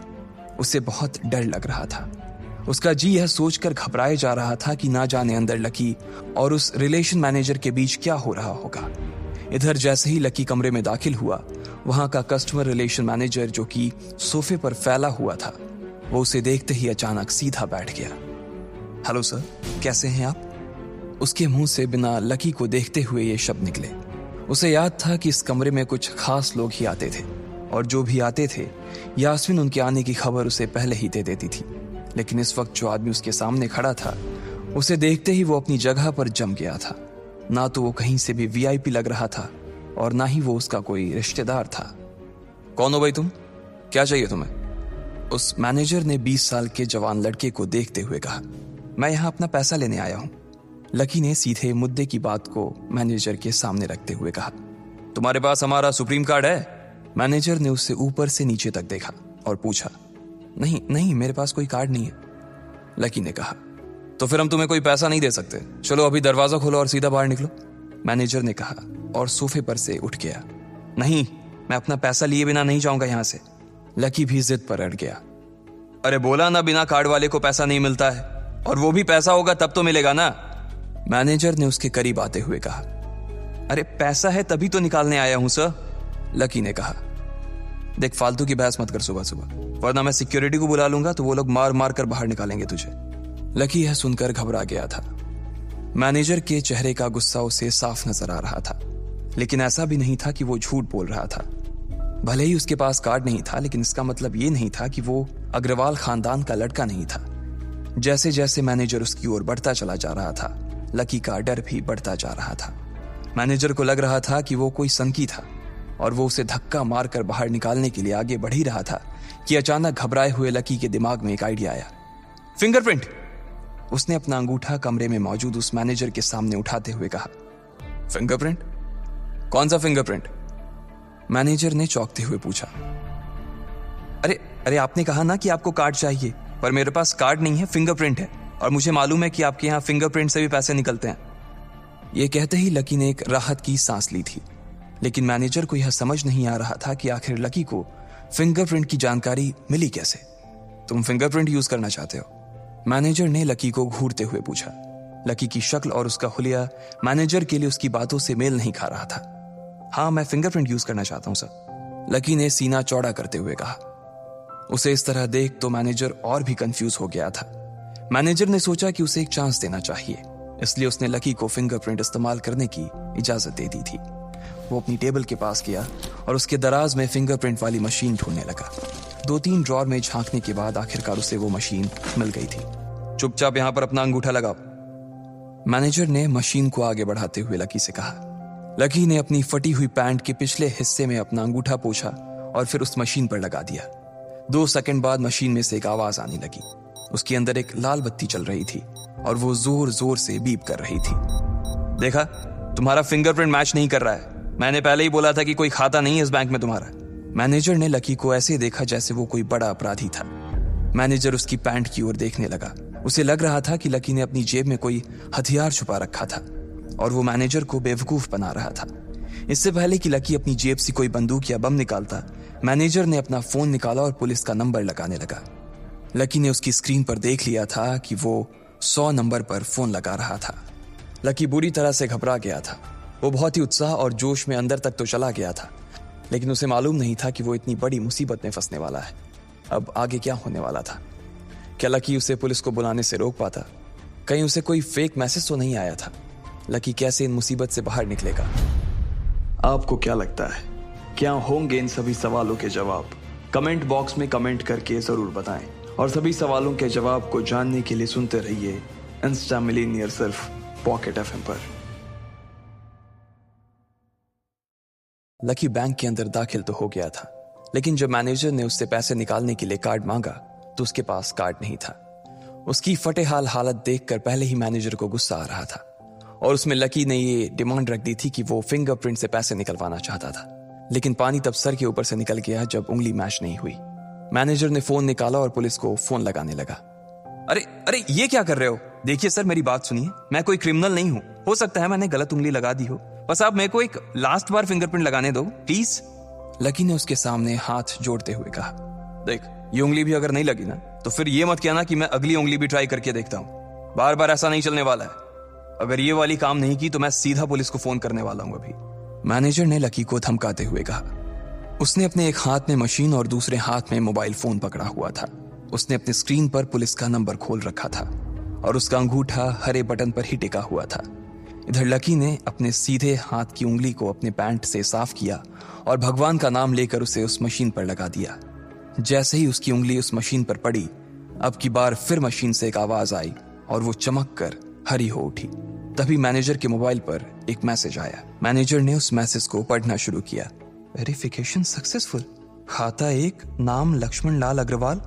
उसे बहुत डर लग रहा था। उसका जी यह सोचकर घबराए जा रहा था कि ना जाने अंदर लकी और उस रिलेशन मैनेजर के बीच क्या हो रहा होगा। इधर जैसे ही लकी कमरे में दाखिल हुआ, वहां का कस्टमर रिलेशन मैनेजर जो कि सोफे पर फैला हुआ था, वो उसे देखते ही अचानक सीधा बैठ गया। हेलो सर, कैसे हैं आप? उसके मुंह से बिना लकी को देखते हुए ये शब्द निकले। उसे याद था कि इस कमरे में कुछ खास लोग ही आते थे, और जो भी आते थे यास्मीन उनके आने की खबर उसे पहले ही दे देती थी। लेकिन इस वक्त जो आदमी उसके सामने खड़ा था, उसे देखते ही वो अपनी जगह पर जम गया था। ना तो वो कहीं से भी वीआईपी लग रहा था और ना ही वो उसका कोई रिश्तेदार था। कौन हो भाई तुम? क्या चाहिए तुम्हें? उस मैनेजर ने 20 साल के जवान लड़के को देखते हुए कहा। मैं यहाँ अपना पैसा लेने आया हूँ। लकी ने सीधे मुद्दे की बात को मैनेजर के सामने रखते हुए कहा। तुम्हारे पास हमारा सुप्रीम कार्ड है? मैनेजर ने उससे ऊपर से नीचे तक देखा और पूछा। नहीं नहीं, मेरे पास कोई कार्ड नहीं है, लकी ने कहा। तो फिर हम तुम्हें कोई पैसा नहीं दे सकते। चलो अभी दरवाजा खोलो और सीधा बाहर निकलो, मैनेजर ने कहा और सोफे पर से उठ गया। नहीं, मैं अपना पैसा लिए बिना नहीं जाऊंगा यहां से, लकी भी जिद पर अड़ गया। अरे बोला ना, बिना कार्ड वाले को पैसा नहीं मिलता है, और वो भी पैसा होगा तब तो मिलेगा ना, मैनेजर ने उसके करीब आते हुए कहा। अरे पैसा है तभी तो निकालने आया हूं सर, लकी ने कहा। देख, फालतू की बहस मत कर सुबह सुबह, वरना मैं सिक्योरिटी को बुला लूंगा तो वो लोग मार मार कर बाहर निकालेंगे तुझे। लकी यह सुनकर घबरा गया था। मैनेजर के चेहरे का गुस्सा उसे साफ नजर आ रहा था, लेकिन ऐसा भी नहीं था कि वो झूठ बोल रहा था। भले ही उसके पास कार्ड नहीं था, लेकिन इसका मतलब ये नहीं था कि वो अग्रवाल खानदान का लड़का नहीं था। जैसे जैसे मैनेजर उसकी ओर बढ़ता चला जा रहा था, लकी का डर भी बढ़ता जा रहा था। मैनेजर को लग रहा था कि वो कोई संकी था और वो उसे धक्का मारकर बाहर निकालने के लिए आगे बढ़ ही रहा था कि अचानक घबराए हुए लकी के दिमाग में एक आइडिया आया। फिंगरप्रिंट! उसने अपना अंगूठा कमरे में मौजूद उस मैनेजर के सामने उठाते हुए कहा। फिंगरप्रिंट? कौन सा फिंगरप्रिंट? मैनेजर ने चौंकते हुए पूछा। अरे अरे, आपने कहा ना कि आपको कार्ड चाहिए, पर मेरे पास कार्ड नहीं है, फिंगरप्रिंट है, और मुझे मालूम है कि आपके यहाँ फिंगरप्रिंट से भी पैसे निकलते हैं। यह कहते ही लकी ने एक राहत की सांस ली थी, लेकिन मैनेजर को यह समझ नहीं आ रहा था कि आखिर लकी को फिंगरप्रिंट की जानकारी मिली कैसे। तुम फिंगरप्रिंट यूज करना चाहते हो? मैनेजर ने लकी को घूरते हुए पूछा। लकी की शक्ल और उसका हुलिया मैनेजर के लिए उसकी बातों से मेल नहीं खा रहा था। हाँ, मैं फिंगरप्रिंट यूज करना चाहता हूं सर, लकी ने सीना चौड़ा करते हुए कहा। उसे इस तरह देख तो मैनेजर और भी कंफ्यूज हो गया था। मैनेजर ने सोचा कि उसे एक चांस देना चाहिए, इसलिए उसने लकी को फिंगरप्रिंट इस्तेमाल करने की इजाजत दे दी थी। वो अपनी टेबल के पास गया और उसके दराज में फिंगरप्रिंट वाली मशीन ढूंढने लगा। 2-3 ड्रॉर में झांकने के बाद आखिरकार उसे वो मशीन मिल गई थी। चुपचाप यहां पर अपना अंगूठा लगाओ, मैनेजर ने मशीन को आगे बढ़ाते हुए लकी से कहा। लकी ने अपनी फटी हुई पैंट के पिछले हिस्से में अपना अंगूठा पोंछा और फिर उस मशीन पर लगा दिया। 2 सेकंड बाद मशीन में से एक आवाज आने लगी। उसके अंदर एक लाल बत्ती चल रही थी और वो जोर जोर से बीप कर रही थी। देखा, तुम्हारा फिंगरप्रिंट मैच नहीं कर रहा है। मैंने पहले ही बोला था कि कोई खाता नहीं है इस बैंक में तुम्हारा। मैनेजर ने लकी को ऐसे देखा जैसे वो कोई बड़ा अपराधी था। मैनेजर उसकी पैंट की ओर देखने लगा। उसे लग रहा था कि लकी ने अपनी जेब में कोई हथियार छुपा रखा था और वो मैनेजर को बेवकूफ बना रहा था। इससे पहले कि लकी अपनी जेब से कोई बंदूक या बम निकालता, मैनेजर ने अपना फोन निकाला और पुलिस का नंबर लगाने लगा। लकी ने उसकी स्क्रीन पर देख लिया था कि वो 100 नंबर पर फोन लगा रहा था। लकी बुरी तरह से घबरा गया था। वो बहुत ही उत्साह और जोश में अंदर तक तो चला गया था, लेकिन उसे मालूम नहीं था कि वो इतनी बड़ी मुसीबत में फंसने वाला है। अब आगे क्या होने वाला था? क्या लकी उसे पुलिस को बुलाने से रोक पाता? कहीं उसे कोई फेक मैसेज तो नहीं आया था? लकी कैसे इन मुसीबत से बाहर निकलेगा? आपको क्या लगता है, क्या होंगे इन सभी सवालों के जवाब? कमेंट बॉक्स में कमेंट करके जरूर बताएं, और सभी सवालों के जवाब को जानने के लिए सुनते रहिए इंस्टा मिलीनियर सिर्फ पॉकेट एफएम पर। लकी बैंक के अंदर दाखिल तो हो गया था, लेकिन जब मैनेजर ने उससे पैसे निकालने के लिए कार्ड मांगा तो उसके पास कार्ड नहीं था। उसकी फटेहाल हालत देखकर पहले ही मैनेजर को गुस्सा आ रहा था, और उसमें लकी ने ये डिमांड रख दी थी कि वो फिंगरप्रिंट से पैसे निकलवाना चाहता था। लेकिन पानी तब सर के ऊपर से निकल गया जब उंगली मैच नहीं हुई। मैनेजर ने फोन निकाला और पुलिस को फोन लगाने लगा। अरे अरे, ये क्या कर रहे हो? देखिए सर, मेरी बात सुनिए, मैं कोई क्रिमिनल नहीं हूं। हो सकता है मैंने गलत उंगली लगा दी हो, बस आप मेरे को एक लास्ट बार फिंगरप्रिंट लगाने दो प्लीज, लकी ने उसके सामने हाथ जोड़ते हुए कहा। देख, ये उंगली भी अगर नहीं लगी ना तो फिर ये मत कहना कि मैं अगली उंगली भी ट्राई करके देखता हूं। बार बार ऐसा नहीं चलने वाला है। अगर ये वाली काम नहीं की तो मैं सीधा पुलिस को फोन करने वाला हूं अभी, मैनेजर ने लकी को धमकाते हुए कहा। उसने अपने एक हाथ में मशीन और दूसरे हाथ में मोबाइल फोन पकड़ा हुआ था। उसने अपने स्क्रीन पर पुलिस का नंबर खोल रखा था और उसका अंगूठा हरे बटन पर ही टिका हुआ था। इधर लकी ने अपने सीधे हाथ की उंगली को अपने पैंट से साफ किया और भगवान का नाम लेकर उसे उस मशीन पर लगा दिया। जैसे ही उसकी उंगली उस मशीन पर पड़ी, अब की बार फिर मशीन से एक आवाज आई और वो चमक कर हरी हो उठी। तभी मैनेजर के मोबाइल पर एक मैसेज आया। मैनेजर ने उस मैसेज को पढ़ना शुरू किया। Verification successful. खाता 1, नाम लक्ष्मण लाल अग्रवाल,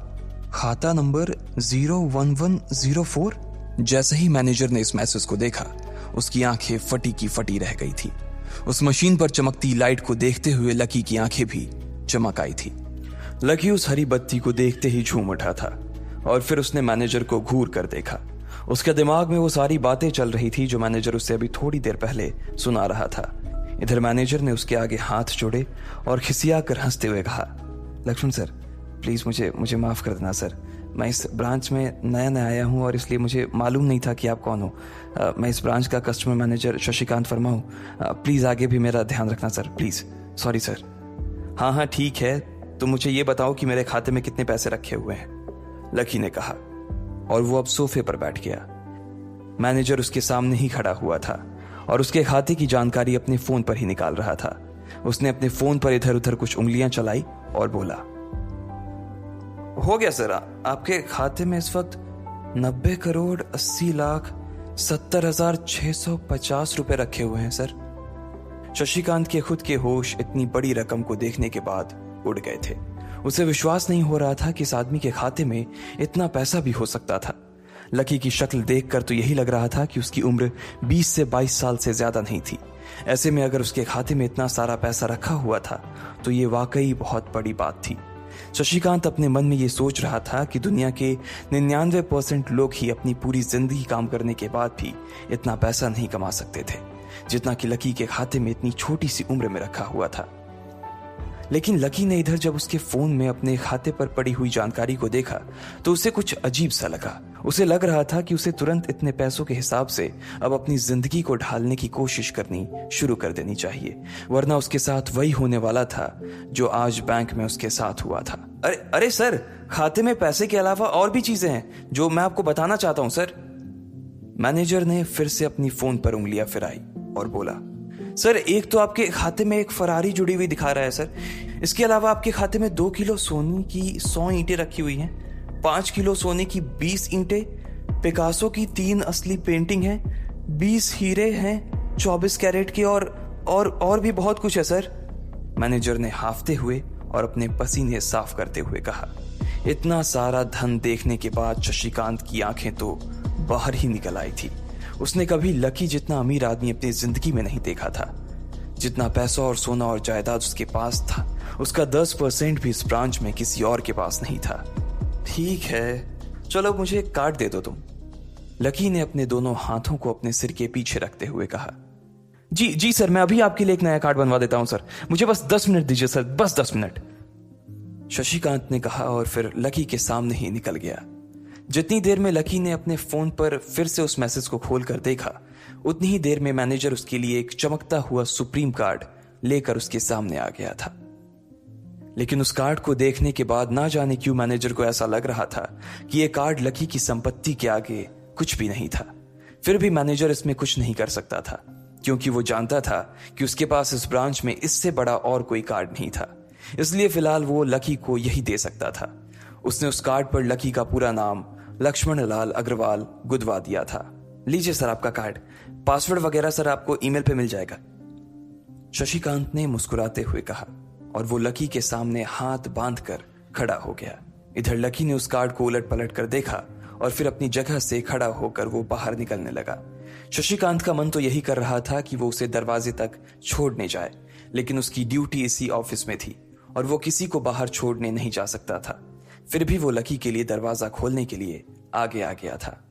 खाता नंबर 01104। जैसे ही मैनेजर ने इस मैसेज को देखा, उसकी आंखें फटी की फटी रह गई थी। उस मशीन पर चमकती लाइट को देखते हुए लकी की आंखें भी चमक आई थी। लकी उस हरी बत्ती को देखते ही झूम उठा था और फिर उसने मैनेजर को घूर कर देखा। उसके दिमाग में वो सारी बातें चल रही थी जो मैनेजर उसे अभी थोड़ी देर पहले सुना रहा था। इधर मैनेजर ने उसके आगे हाथ जोड़े और खिसिया कर हंसते हुए कहा, लक्ष्मण सर, प्लीज मुझे माफ कर देना सर। मैं इस ब्रांच में नया आया हूँ और इसलिए मुझे मालूम नहीं था कि आप कौन हो। मैं इस ब्रांच का कस्टमर मैनेजर शशिकांत वर्मा हूँ। प्लीज आगे भी मेरा ध्यान रखना सर, प्लीज। Sorry sir. हाँ ठीक है, तो मुझे ये बताओ कि मेरे खाते में कितने पैसे रखे हुए हैं, लकी ने कहा। और वो अब सोफे पर बैठ गया। मैनेजर उसके सामने ही खड़ा हुआ था और उसके खाते की जानकारी अपने फोन पर ही निकाल रहा था। उसने अपने फोन पर इधर उधर कुछ उंगलियां चलाई और बोला, हो गया सर, आपके खाते में इस वक्त 90,80,70,650 रुपए रखे हुए हैं सर। शशिकांत के खुद के होश इतनी बड़ी रकम को देखने के बाद उड़ गए थे। उसे विश्वास नहीं हो रहा था कि इस आदमी के खाते में इतना पैसा भी हो सकता था। लकी की शक्ल देखकर तो यही लग रहा था कि उसकी उम्र 20 से 22 साल से ज्यादा नहीं थी। ऐसे में अगर उसके खाते में इतना सारा पैसा रखा हुआ था तो ये वाकई बहुत बड़ी बात थी। शशिकांत अपने मन में ये सोच रहा था कि दुनिया के 99% लोग ही अपनी पूरी जिंदगी काम करने के बाद भी इतना पैसा नहीं कमा सकते थे जितना कि लकी के खाते में इतनी छोटी सी उम्र में रखा हुआ था। लेकिन लकी ने इधर जब उसके फोन में अपने खाते पर पड़ी हुई जानकारी को देखा तो उसे कुछ अजीब सा लगा। उसे लग रहा था कि उसे तुरंत इतने पैसों के हिसाब से अब अपनी जिंदगी को ढालने की कोशिश करनी शुरू कर देनी चाहिए, वरना उसके साथ वही होने वाला था जो आज बैंक में उसके साथ हुआ था। अरे सर, खाते में पैसे के अलावा और भी चीजें हैं जो मैं आपको बताना चाहता हूं सर। मैनेजर ने फिर से अपनी फोन पर उंगलियां फिराई और बोला, सर, एक तो आपके खाते में एक फरारी जुड़ी हुई दिखा रहा है सर। इसके अलावा आपके खाते में 2 किलो सोने की 100 ईंटें रखी हुई हैं, 5 किलो सोने की 20 ईंटें, पिकासो की 3 असली पेंटिंग है, 20 हीरे हैं 24 कैरेट के और भी बहुत कुछ है सर। मैनेजर ने हाफते हुए और अपने पसीने साफ करते हुए कहा। इतना सारा धन देखने के बाद शशिकांत की आंखें तो बाहर ही निकल आई थी। उसने कभी लकी जितना अमीर आदमी अपनी जिंदगी में नहीं देखा था। जितना पैसा और सोना और जायदाद उसके पास था, उसका 10% भी इस ब्रांच में किसी और के पास नहीं था। ठीक है, चलो मुझे एक कार्ड दे दो तुम, लकी ने अपने दोनों हाथों को अपने सिर के पीछे रखते हुए कहा। जी सर, मैं अभी आपके लिए एक नया कार्ड बनवा देता हूं सर, मुझे बस 10 मिनट दीजिए सर, बस 10 मिनट, शशिकांत ने कहा और फिर लकी के सामने ही निकल गया। जितनी देर में लकी ने अपने फोन पर फिर से उस मैसेज को खोलकर देखा, उतनी ही देर में मैनेजर उसके लिए एक चमकता हुआ सुप्रीम कार्ड लेकर उसके सामने आ गया था। लेकिन उस कार्ड को देखने के बाद ना जाने क्यों मैनेजर को ऐसा लग रहा था कि यह कार्ड लकी की संपत्ति के आगे कुछ भी नहीं था। फिर भी मैनेजर इसमें कुछ नहीं कर सकता था, क्योंकि वो जानता था कि उसके पास इस ब्रांच में इससे बड़ा और कोई कार्ड नहीं था। इसलिए फिलहाल वो लकी को यही दे सकता था। उसने उस कार्ड पर लकी का पूरा नाम लक्ष्मण लाल अग्रवाल गुदवा दिया था। लीजिए सर आपका कार्ड, पासवर्ड वगैरह सर आपको ईमेल पे मिल जाएगा, शशिकांत ने मुस्कुराते हुए कहा और वो लकी के सामने हाथ बांधकर खड़ा हो गया। इधर लकी ने उस कार्ड को उलट पलट कर देखा और फिर अपनी जगह से खड़ा होकर वो बाहर निकलने लगा। शशिकांत का मन तो यही कर रहा था कि वो उसे दरवाजे तक छोड़ने जाए, लेकिन उसकी ड्यूटी इसी ऑफिस में थी और वो किसी को बाहर छोड़ने नहीं जा सकता था। फिर भी वो लकी के लिए दरवाजा खोलने के लिए आगे आ गया था।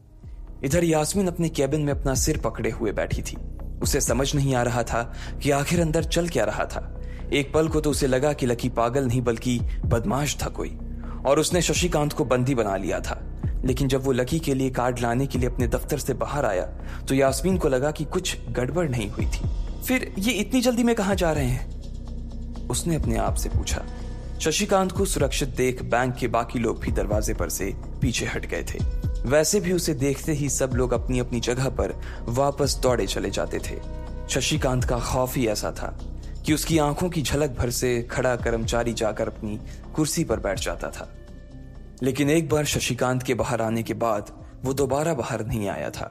इधर यास्मीन अपने कैबिन में अपना सिर पकड़े हुए बैठी थी। उसे समझ नहीं आ रहा था कि आखिर अंदर चल क्या रहा था। एक पल को तो उसे लगा कि लकी पागल नहीं बल्कि बदमाश था कोई, और उसने शशिकांत को बंदी बना लिया था। लेकिन जब वो लकी के लिए कार्ड लाने के लिए अपने दफ्तर से बाहर आया तो यास्मीन को लगा कि कुछ गड़बड़ नहीं हुई थी। फिर ये इतनी जल्दी में कहां जा रहे हैं, उसने अपने आप से पूछा। शशिकांत को सुरक्षित देख बैंक के बाकी लोग भी दरवाजे पर से पीछे हट गए थे। वैसे भी उसे देखते ही सब लोग अपनी अपनी जगह पर वापस दौड़े चले जाते थे। शशिकांत का खौफ ही ऐसा था कि उसकी आंखों की झलक भर से खड़ा कर्मचारी जाकर अपनी कुर्सी पर बैठ जाता था। लेकिन एक बार शशिकांत के बाहर आने के बाद वो दोबारा बाहर नहीं आया था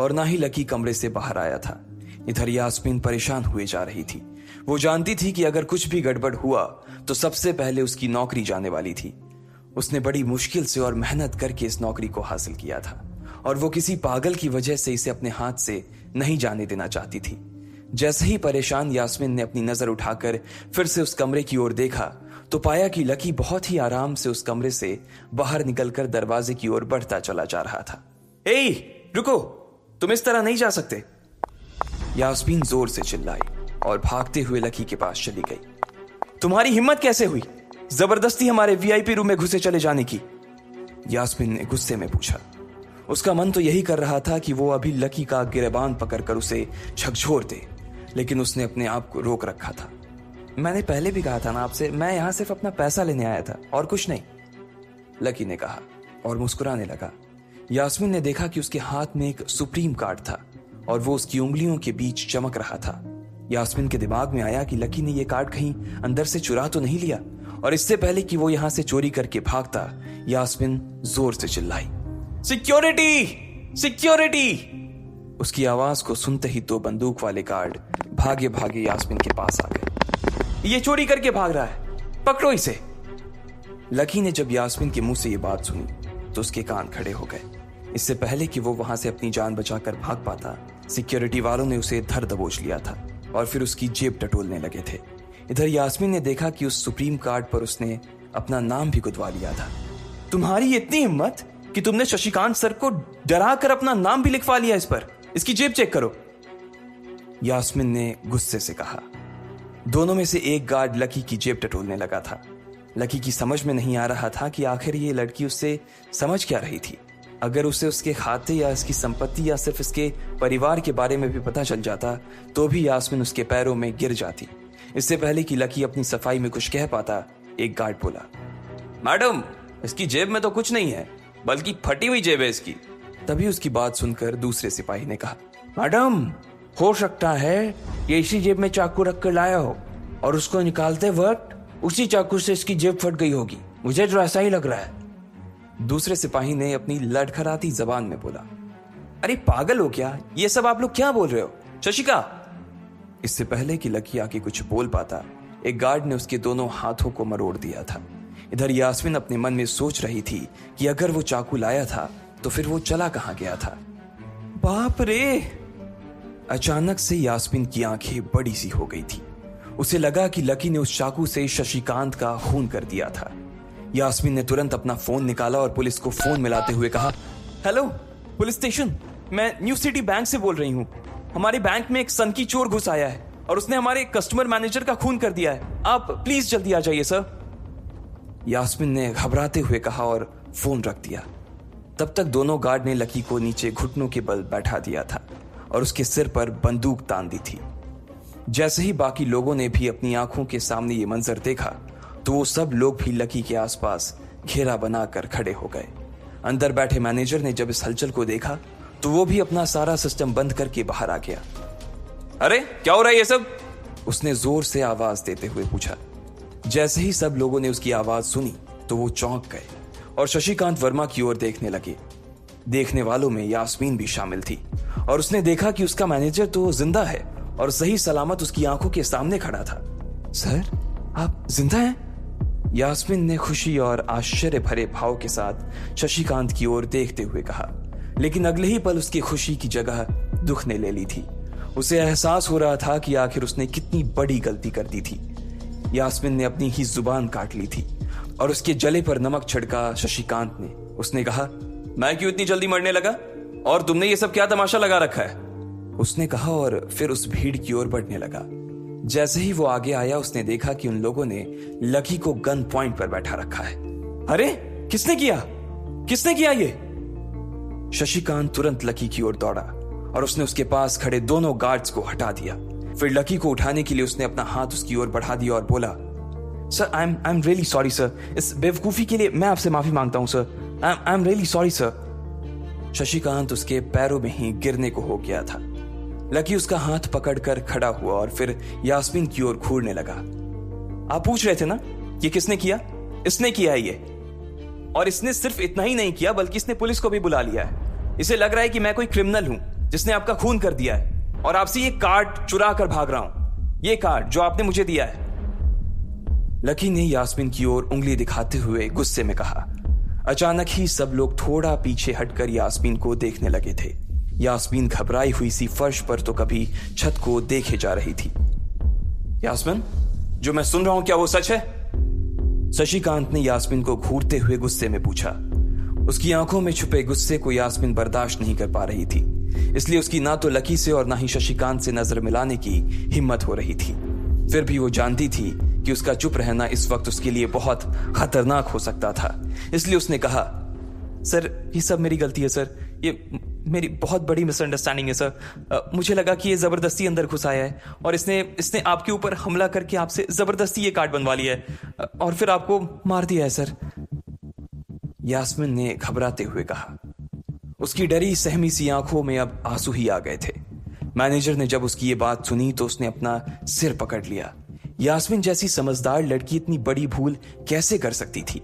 और ना ही लकी कमरे से बाहर आया था। इधर यास्मीन परेशान हुए जा रही थी। वो जानती थी कि अगर कुछ भी गड़बड़ हुआ तो सबसे पहले उसकी नौकरी जाने वाली थी। उसने बड़ी मुश्किल से और मेहनत करके इस नौकरी को हासिल किया था और वो किसी पागल की वजह से इसे अपने हाथ से नहीं जाने देना चाहती थी। जैसे ही परेशान यास्मीन ने अपनी नजर उठाकर फिर से उस कमरे की ओर देखा तो पाया कि लकी बहुत ही आराम से उस कमरे से बाहर निकलकर दरवाजे की ओर बढ़ता चला जा रहा था। ए, रुको, तुम इस तरह नहीं जा सकते। यास्मीन जोर से चिल्लाई और भागते हुए लकी के पास चली गई। तुम्हारी हिम्मत कैसे हुई जबरदस्ती हमारे वीआईपी रूम में घुसे चले जाने की? यास्मीन ने गुस्से में पूछा। उसका मन तो यही कर रहा था कि वो अभी लकी का गिरेबान पकड़कर उसे झकझोर दे, लेकिन उसने अपने आप को रोक रखा था। मैंने पहले भी कहा था ना आपसे, मैं यहां सिर्फ अपना पैसा लेने आया था और कुछ नहीं, लकी ने कहा और मुस्कुराने लगा। यास्मीन ने देखा कि उसके हाथ में एक सुप्रीम कार्ड था और वो उसकी उंगलियों के बीच चमक रहा था। यास्मीन के दिमाग में आया कि लकी ने यह कार्ड कहीं अंदर से चुरा तो नहीं लिया, और इससे पहले कि वो यहां से चोरी करके भागता, यास्मीन जोर से चिल्लाई, सिक्योरिटी, सिक्योरिटी। उसकी आवाज को सुनते ही दो बंदूक वाले गार्ड भागे भागे यास्मीन के पास आ गए। ये चोरी करके भाग रहा है, पकड़ो इसे। लकी ने जब यास्मीन के मुंह से ये बात सुनी तो उसके कान खड़े हो गए। इससे पहले कि वो वहां से अपनी जान बचाकर भाग पाता, सिक्योरिटी वालों ने उसे धर दबोच लिया था और फिर उसकी जेब टटोलने लगे थे। इधर यास्मीन ने देखा कि उस सुप्रीम कार्ड पर उसने अपना नाम भी गुदवा लिया था। तुम्हारी इतनी हिम्मत कि तुमने शशिकांत सर को डरा कर अपना नाम भी लिखवा लिया इस पर। इसकी जेब चेक करो, यास्मीन ने गुस्से से कहा। दोनों में से एक गार्ड लकी की जेब टटोलने लगा था। लकी की समझ में नहीं आ रहा था कि आखिर ये लड़की उससे समझ क्या रही थी। अगर उसे उसके खाते या इसकी संपत्ति या सिर्फ इसके परिवार के बारे में भी पता चल जाता तो भी यास्मीन उसके पैरों में गिर जाती। इससे पहले कि लकी अपनी सफाई में कुछ कह पाता, एक गार्ड बोला, मैडम, इसकी जेब में तो कुछ नहीं है, बल्कि फटी हुई जेब है इसकी। तभी उसकी बात सुनकर दूसरे सिपाही ने कहा, मैडम, हो सकता है ये इसी जेब में चाकू रख कर लाया हो और उसको निकालते वक्त उसी चाकू से इसकी जेब फट गई होगी। मुझे तो ऐसा ही लग रहा है। दूसरे सिपाही ने अपनी लड़खड़ाती जबान में बोला, अरे पागल हो क्या? ये सब आप लोग क्या बोल रहे हो? शशिका। इससे पहले कि लकी आके कुछ बोल पाता, एक गार्ड ने उसके दोनों हाथों को मरोड़ दिया था। इधर यास्मीन अपने मन में सोच रही थी कि अगर वो चाकू लाया था तो फिर वो चला कहां गया था। बाप रे! अचानक से यास्मीन की आंखें बड़ी सी हो गई थी। उसे लगा कि लकी ने उस चाकू से शशिकांत का खून कर दिया था। यास्मीन ने तुरंत अपना फोन निकाला और पुलिस को फोन मिलाते हुए कहा, हेलो पुलिस स्टेशन, मैं न्यू सिटी बैंक से बोल रही हूँ। हमारे बैंक में एक सनकी चोर घुस आया है और उसने हमारे कस्टमर मैनेजर का खून कर दिया है। आप प्लीज जल्दी आ जाइए सर। यास्मीन ने घबराते हुए कहा और फोन रख दिया। तब तक दोनों गार्ड ने लकी को नीचे घुटनों के बल बैठा दिया था और उसके सिर पर बंदूक तान दी थी। जैसे ही बाकी लोगों ने भी अपनी आंखों के सामने ये मंजर देखा तो वो सब लोग भी लकी के आसपास घेरा बनाकर खड़े हो गए। अंदर बैठे मैनेजर ने जब इस हलचल को देखा तो वो भी अपना सारा सिस्टम बंद करके बाहर आ गया। अरे क्या हो रहा है ये सब? उसने जोर से आवाज देते हुए पूछा। जैसे ही सब लोगों ने उसकी आवाज सुनी तो वो चौंक गए और शशिकांत वर्मा की ओर देखने लगे। देखने वालों में यास्मीन भी शामिल थी और उसने देखा कि उसका मैनेजर तो जिंदा है और सही सलामत उसकी आंखों के सामने खड़ा था। सर, आप जिंदा हैं? यास्मीन ने खुशी और आश्चर्य भरे भाव के साथ शशिकांत की ओर देखते हुए कहा, लेकिन अगले ही पल उसकी खुशी की जगह दुख ने ले ली थी। उसे एहसास हो रहा था कि आखिर उसने कितनी बड़ी गलती कर दी थी। यास्मीन ने अपनी ही जुबान काट ली थी और उसके जले पर नमक छिड़का शशिकांत ने। उसने कहा, मैं क्यों इतनी जल्दी मरने लगा और तुमने ये सब क्या तमाशा लगा रखा है? उसने कहा और फिर उस भीड़ की ओर बढ़ने लगा। जैसे ही वो आगे आया उसने देखा कि उन लोगों ने लकी को गन पॉइंट पर बैठा रखा है। अरे किसने किया ये? शशिकांत तुरंत लकी की ओर दौड़ा और उसने उसके पास खड़े दोनों गार्ड्स को हटा दिया। फिर लकी को उठाने के लिए उसने अपना हाथ उसकी ओर बढ़ा दिया और बोला, sir I am really sorry sir, इस बेवकूफी के लिए मैं आपसे माफी मांगता हूं sir. I am really sorry sir. Shashikant उसके पैरों में ही गिरने को हो गया था। लकी उसका हाथ पकड़कर खड़ा हुआ और फिर यास्मीन की ओर घूरने लगा। आप पूछ रहे थे ना ये किसने किया? इसने किया है ये। और इसने सिर्फ इतना ही नहीं किया बल्कि इसने पुलिस को भी बुला लिया है। इसे लग रहा है कि मैं कोई क्रिमिनल हूं जिसने आपका खून कर दिया है और आपसे ये कार्ड चुरा कर भाग रहा हूं, ये कार्ड जो आपने मुझे दिया है। लकी ने यास्मीन की ओर उंगली दिखाते हुए गुस्से में कहा। अचानक ही सब लोग थोड़ा पीछे हटकर यास्मीन को देखने लगे थे। यास्मीन घबराई हुई सी फर्श पर तो कभी छत को देखे जा रही थी। यास्मीन, जो मैं सुन रहा हूं क्या वो सच है? शशिकांत ने यास्मीन को घूरते हुए गुस्से में पूछा। उसकी आंखों में छुपे गुस्से को यास्मीन बर्दाश्त नहीं कर पा रही थी, इसलिए उसकी ना तो लकी से और ना ही शशिकांत से नजर मिलाने की हिम्मत हो रही थी। फिर भी वो जानती थी कि उसका चुप रहना इस वक्त उसके लिए बहुत खतरनाक हो सकता था, इसलिए उसने कहा, सर ये सब मेरी गलती है सर, ये मेरी बहुत बड़ी मिसअंडरस्टैंडिंग है सर। मुझे लगा कि ये जबरदस्ती अंदर घुस आया है और इसने आपके ऊपर हमला करके आपसे जबरदस्ती ये कार्ड बनवा लिया है और फिर आपको मार दिया है सर। यास्मीन ने घबराते हुए कहा। उसकी डरी सहमी सी आंखों में अब आंसू ही आ गए थे। मैनेजर ने जब उसकी ये बात सुनी तो उसने अपना सिर पकड़ लिया। यास्मीन जैसी समझदार लड़की इतनी बड़ी भूल कैसे कर सकती थी?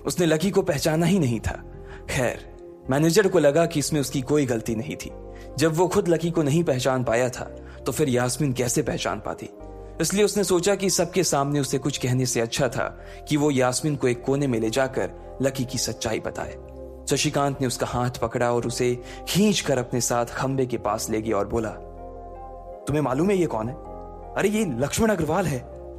उसने लकी को पहचाना ही नहीं था। खैर, मैनेजर को लगा कि इसमें उसकी कोई गलती नहीं थी। जब वो खुद लकी को नहीं पहचान पाया था तो फिर यास्मीन कैसे पहचान पाती? इसलिए उसने सोचा कि सबके सामने उसे कुछ कहने से अच्छा था कि वो यास्मीन को एक कोने में ले जाकर लकी की सच्चाई बताए। शशिकांत ने उसका हाथ पकड़ा और उसे खींचकर अपने साथ खंबे के पास ले गया और बोला, तुम्हें मालूम है ये कौन है? अरे ये लक्ष्मण अग्रवाल है,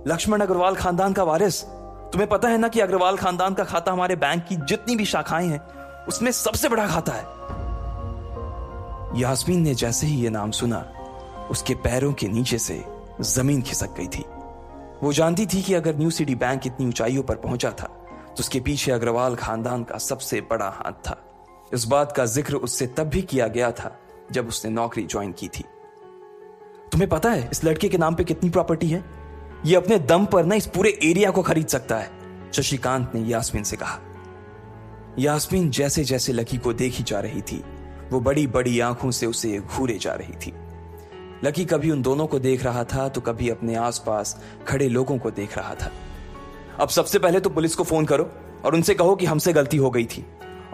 लक्ष्मण अग्रवाल खानदान का वारिस। तुम्हें पता है ना कि अग्रवाल खानदान का खाता हमारे बैंक की जितनी भी शाखाएं हैं उसमें सबसे बड़ा खाता है। यास्मीन ने जैसे ही ये नाम सुना उसके पैरों के नीचे से जमीन खिसक गई थी। वो जानती थी कि अगर न्यू सिटी बैंक इतनी ऊंचाइयों पर पहुंचा था तो उसके पीछे अग्रवाल खानदान का सबसे बड़ा हाथ था। इस बात का जिक्र उससे तब भी किया गया था जब उसने नौकरी ज्वाइन की थी। तुम्हें पता है इस लड़के के नाम पे कितनी प्रॉपर्टी है? ये अपने दम पर ना इस पूरे एरिया को खरीद सकता है, शशिकांत ने यास्मीन से कहा। यास्मीन जैसे जैसे लकी को देखी जा रही थी वो बड़ी बड़ी आंखों से उसे घूरे जा रही थी। लकी कभी उन दोनों को देख रहा था तो कभी अपने आसपास खड़े लोगों को देख रहा था। अब सबसे पहले तो पुलिस को फोन करो और उनसे कहो कि हमसे गलती हो गई थी,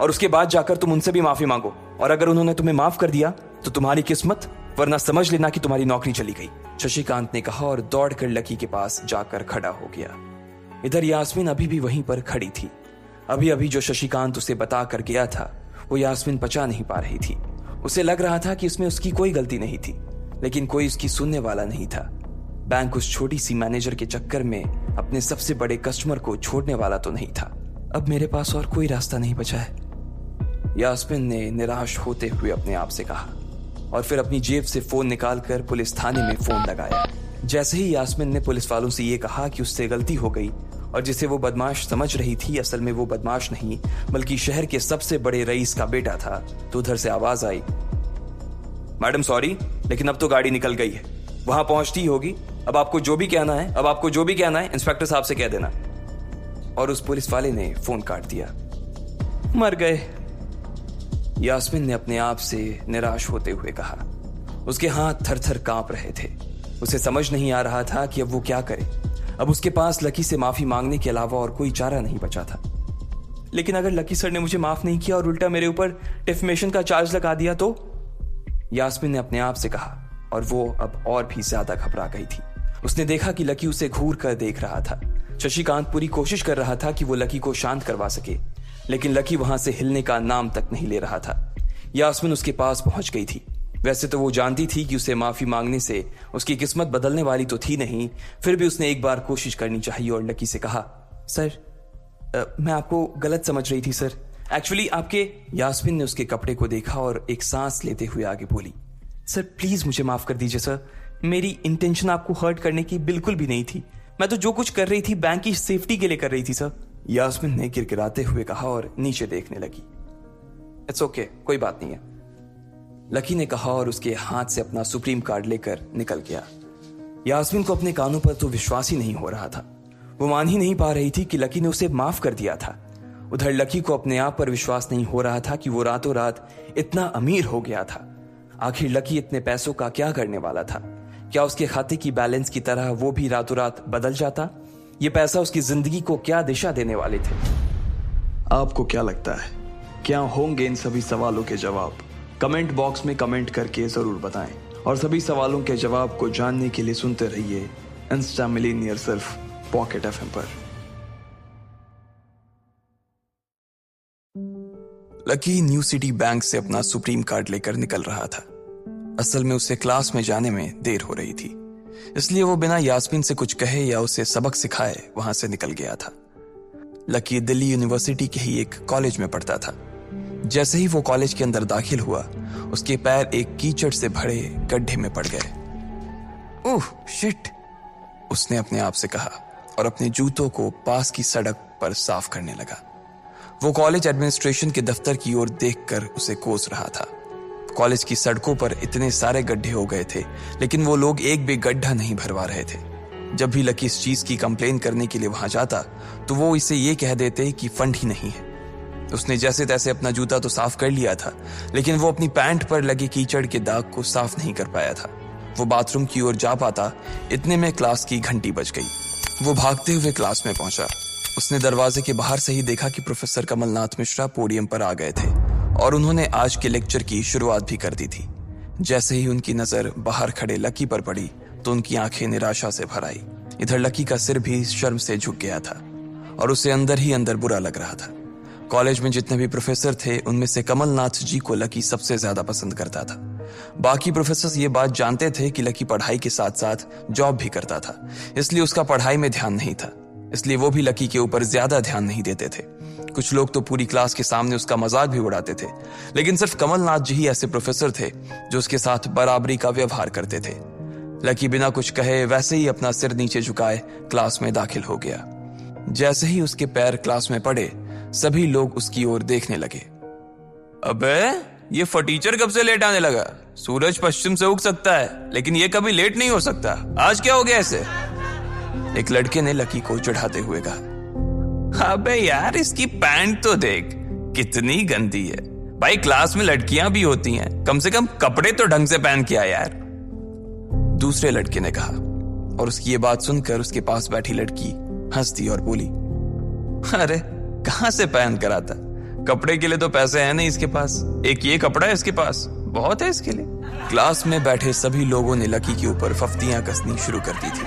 और उसके बाद जाकर तुम उनसे भी माफी मांगो, और अगर उन्होंने तुम्हें माफ कर दिया तो तुम्हारी किस्मत, वरना समझ लेना कि तुम्हारी नौकरी चली गई, शशिकांत ने कहा और दौड़कर लकी के पास जाकर खड़ा हो गया। इधर यास्मीन अभी भी वहीं पर खड़ी थी। अभी अभी जो शशिकांत उसे बता कर गया था वो यास्मीन पचा नहीं पा रही थी। उसे लग रहा था कि इसमें उसकी कोई गलती नहीं थी, लेकिन कोई उसकी सुनने वाला नहीं था। बैंक उस छोटी सी मैनेजर के चक्कर में अपने सबसे बड़े कस्टमर को छोड़ने वाला तो नहीं था। अब मेरे पास और कोई रास्ता नहीं बचा है, यास्मीन ने निराश होते हुए अपने आप से कहा, और फिर अपनी जेब से फोन निकालकर पुलिस थाने में फोन लगाया। जैसे ही यास्मीन ने पुलिस वालों से ये कहा कि उससे गलती हो गई और जिसे वो बदमाश समझ रही थी असल में वो बदमाश नहीं बल्कि शहर के सबसे बड़े रईस का बेटा था, तो उधर से आवाज आई, मैडम सॉरी, लेकिन अब तो गाड़ी निकल गई है, वहां पहुंचती होगी, अब आपको जो भी कहना है इंस्पेक्टर साहब से कह देना। और उस पुलिस वाले ने फोन काट दिया। मर गए, यास्मीन ने अपने आप से निराश होते हुए कहा। उसके हाथ थर थर कांप रहे थे। उसे समझ नहीं आ रहा था कि अब वो क्या करे। अब उसके पास लकी से माफी मांगने के अलावा और कोई चारा नहीं बचा था। लेकिन अगर लकी सर ने मुझे माफ नहीं किया और उल्टा मेरे ऊपर डिफेमेशन का चार्ज लगा दिया तो, यास्मीन ने अपने आप से कहा, और वो अब और भी ज्यादा घबरा गई थी। उसने देखा कि लकी उसे घूर कर देख रहा था। शशिकांत पूरी कोशिश कर रहा था कि वो लकी को शांत करवा सके, लेकिन लकी वहां से हिलने का नाम तक नहीं ले रहा था। यास्मीन उसके पास पहुंच गई थी। वैसे तो वो जानती थी कि उसे माफी मांगने से उसकी किस्मत बदलने वाली तो थी नहीं, फिर भी उसने एक बार कोशिश करनी चाहिए और लकी से कहा, सर मैं आपको गलत समझ रही थी सर, एक्चुअली आपके। यास्मीन ने उसके कपड़े को देखा और एक सांस लेते हुए आगे बोली, सर प्लीज मुझे माफ कर दीजिए सर, मेरी इंटेंशन आपको हर्ट करने की बिल्कुल भी नहीं थी, मैं तो जो कुछ कर रही थी बैंक की सेफ्टी के लिए कर रही थी सर। यास्मीन ने गिड़गिड़ाते हुए कहा और नीचे देखने लगी। इट्स ओके, कोई बात नहीं है, लकी ने कहा और उसके हाथ से अपना सुप्रीम कार्ड लेकर निकल गया। यास्मीन को अपने कानों पर तो विश्वास ही नहीं हो रहा था। वो मान ही नहीं पा रही थी कि लकी ने उसे माफ कर दिया था उधर लकी को अपने आप पर विश्वास नहीं हो रहा था कि वो रातों रात इतना अमीर हो गया था। आखिर लकी इतने पैसों का क्या करने वाला था? क्या उसके खाते की बैलेंस की तरह वो भी रातों रात बदल जाता? ये पैसा उसकी जिंदगी को क्या दिशा देने वाले थे? आपको क्या लगता है, क्या होंगे इन सभी सवालों के जवाब? कमेंट बॉक्स में कमेंट करके जरूर बताएं। और सभी सवालों के जवाब को जानने के लिए सुनते रहिए इंस्टा मिलीनियर सिर्फ पॉकेट एफएम पर। लकी न्यू सिटी बैंक से अपना सुप्रीम कार्ड लेकर निकल रहा था। असल में उसे क्लास में जाने में देर हो रही थी, इसलिए वो बिना यास्मीन से कुछ कहे या उसे सबक सिखाए वहां से निकल गया था। लकी दिल्ली यूनिवर्सिटी के ही एक कॉलेज में पढ़ता था। जैसे ही वो कॉलेज के अंदर दाखिल हुआ, उसके पैर एक कीचड़ से भरे गड्ढे में पड़ गए। ओह शिट, उसने अपने आप से कहा और अपने जूतों को पास की सड़क पर साफ करने लगा। वो कॉलेज एडमिनिस्ट्रेशन के दफ्तर की ओर देखकर उसे कोस रहा था। कॉलेज की सड़कों पर इतने सारे गड्ढे हो गए थे, लेकिन वो लोग एक भी गड्ढा नहीं भरवा रहे थे। जब भी लकी इस चीज की कंप्लेन करने के लिए वहां जाता, तो वो इसे ये कह देते कि फंड ही नहीं है। उसने जैसे तैसे अपना जूता तो साफ कर लिया था, लेकिन वो अपनी पैंट पर लगे कीचड़ के दाग को साफ नहीं कर पाया था। वो बाथरूम की ओर जा पाता, इतने में क्लास की घंटी बज गई। वो भागते हुए क्लास में पहुंचा। उसने दरवाजे के बाहर से ही देखा कि प्रोफेसर कमलनाथ मिश्रा पोडियम पर आ गए थे और उन्होंने आज के लेक्चर की शुरुआत भी कर दी थी। जैसे ही उनकी नजर बाहर खड़े लकी पर पड़ी, तो उनकी आंखें निराशा से भर आई। इधर लकी का सिर भी शर्म से झुक गया था और उसे अंदर ही अंदर बुरा लग रहा था। कॉलेज में जितने भी प्रोफेसर थे, उनमें से कमलनाथ जी को लकी सबसे ज्यादा पसंद करता था। बाकी प्रोफेसर ये बात जानते थे कि लकी पढ़ाई के साथ साथ जॉब भी करता था, इसलिए उसका पढ़ाई में ध्यान नहीं था। इसलिए वो भी लकी के ऊपर ज्यादा ध्यान नहीं देते थे। कुछ लोग तो पूरी क्लास के सामने उसका मजाक भी उड़ाते थे, लेकिन सिर्फ कमलनाथ जी ही ऐसे प्रोफेसर थे जो उसके साथ बराबरी का व्यवहार करते थे। लकी बिना कुछ कहे वैसे ही अपना सिर नीचे झुकाए क्लास में दाखिल हो गया। जैसे ही उसके पैर क्लास में पड़े, सभी लोग उसकी ओर देखने लगे। अबे ये फटीचर कब से लेट आने लगा? सूरज पश्चिम से उग सकता है, लेकिन ये कभी लेट नहीं हो सकता। आज क्या हो गया इसे? एक लड़के ने लकी को चिढ़ाते हुए कहा। अबे यार, इसकी पैंट तो देख, कितनी गंदी है। भाई क्लास में लड़कियां भी होती हैं, कम से कम कपड़े तो ढंग से पहन के आ यार। दूसरे लड़के ने कहा और उसकी ये बात सुनकर उसके पास बैठी लड़की हंस दी और बोली, अरे कहां से पहन कर आता? कपड़े के लिए तो पैसे हैं नहीं इसके पास, एक ये कपड़ा है इसके पास, बहुत है इसके लिए। क्लास में बैठे सभी लोगों ने लकी के ऊपर फफ्तियां कसनी शुरू कर दी थी।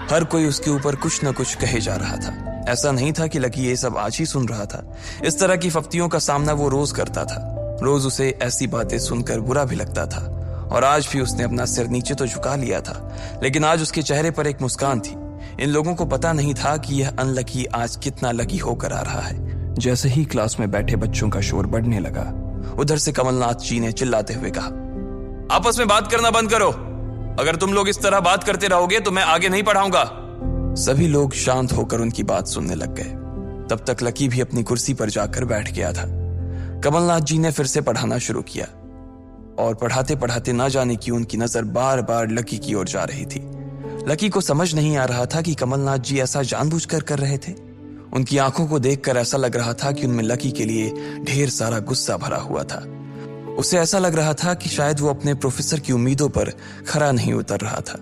हर कोई उसके ऊपर कुछ न कुछ कहे जा रहा था। ऐसा नहीं था कि लकी ये सब आज ही सुन रहा था। इस तरह की फफ्तियों का सामना वो रोज करता था। रोज उसे ऐसी बातें सुनकर बुरा भी लगता था और आज भी उसने अपना सिर नीचे तो झुका लिया था, लेकिन आज उसके चेहरे पर एक मुस्कान थी। इन लोगों को पता नहीं था कि यह अनलकी आज कितना लकी होकर आ रहा है। जैसे ही क्लास में बैठे बच्चों का शोर बढ़ने लगा, उधर से कमलनाथ जी ने चिल्लाते हुए कहा, आपस में बात करना बंद करो। अगर तुम लोग इस तरह बात करते रहोगे तो मैं आगे नहीं पढ़ाऊंगा। सभी लोग शांत होकर उनकी बात सुनने लग गए। तब तक लकी भी अपनी कुर्सी पर जाकर बैठ गया था। कमलनाथ जी ने फिर से पढ़ाना शुरू किया और पढ़ाते पढ़ाते ना जाने क्यों उनकी नजर बार बार लकी की ओर जा रही थी। लकी को समझ नहीं आ रहा था कि कमलनाथ जी ऐसा जानबूझकर कर रहे थे। उनकी आंखों को देखकर ऐसा लग रहा था कि उनमें लकी के लिए ढेर सारा गुस्सा भरा हुआ था। उसे ऐसा लग रहा था कि शायद वो अपने प्रोफेसर की उम्मीदों पर खरा नहीं उतर रहा था।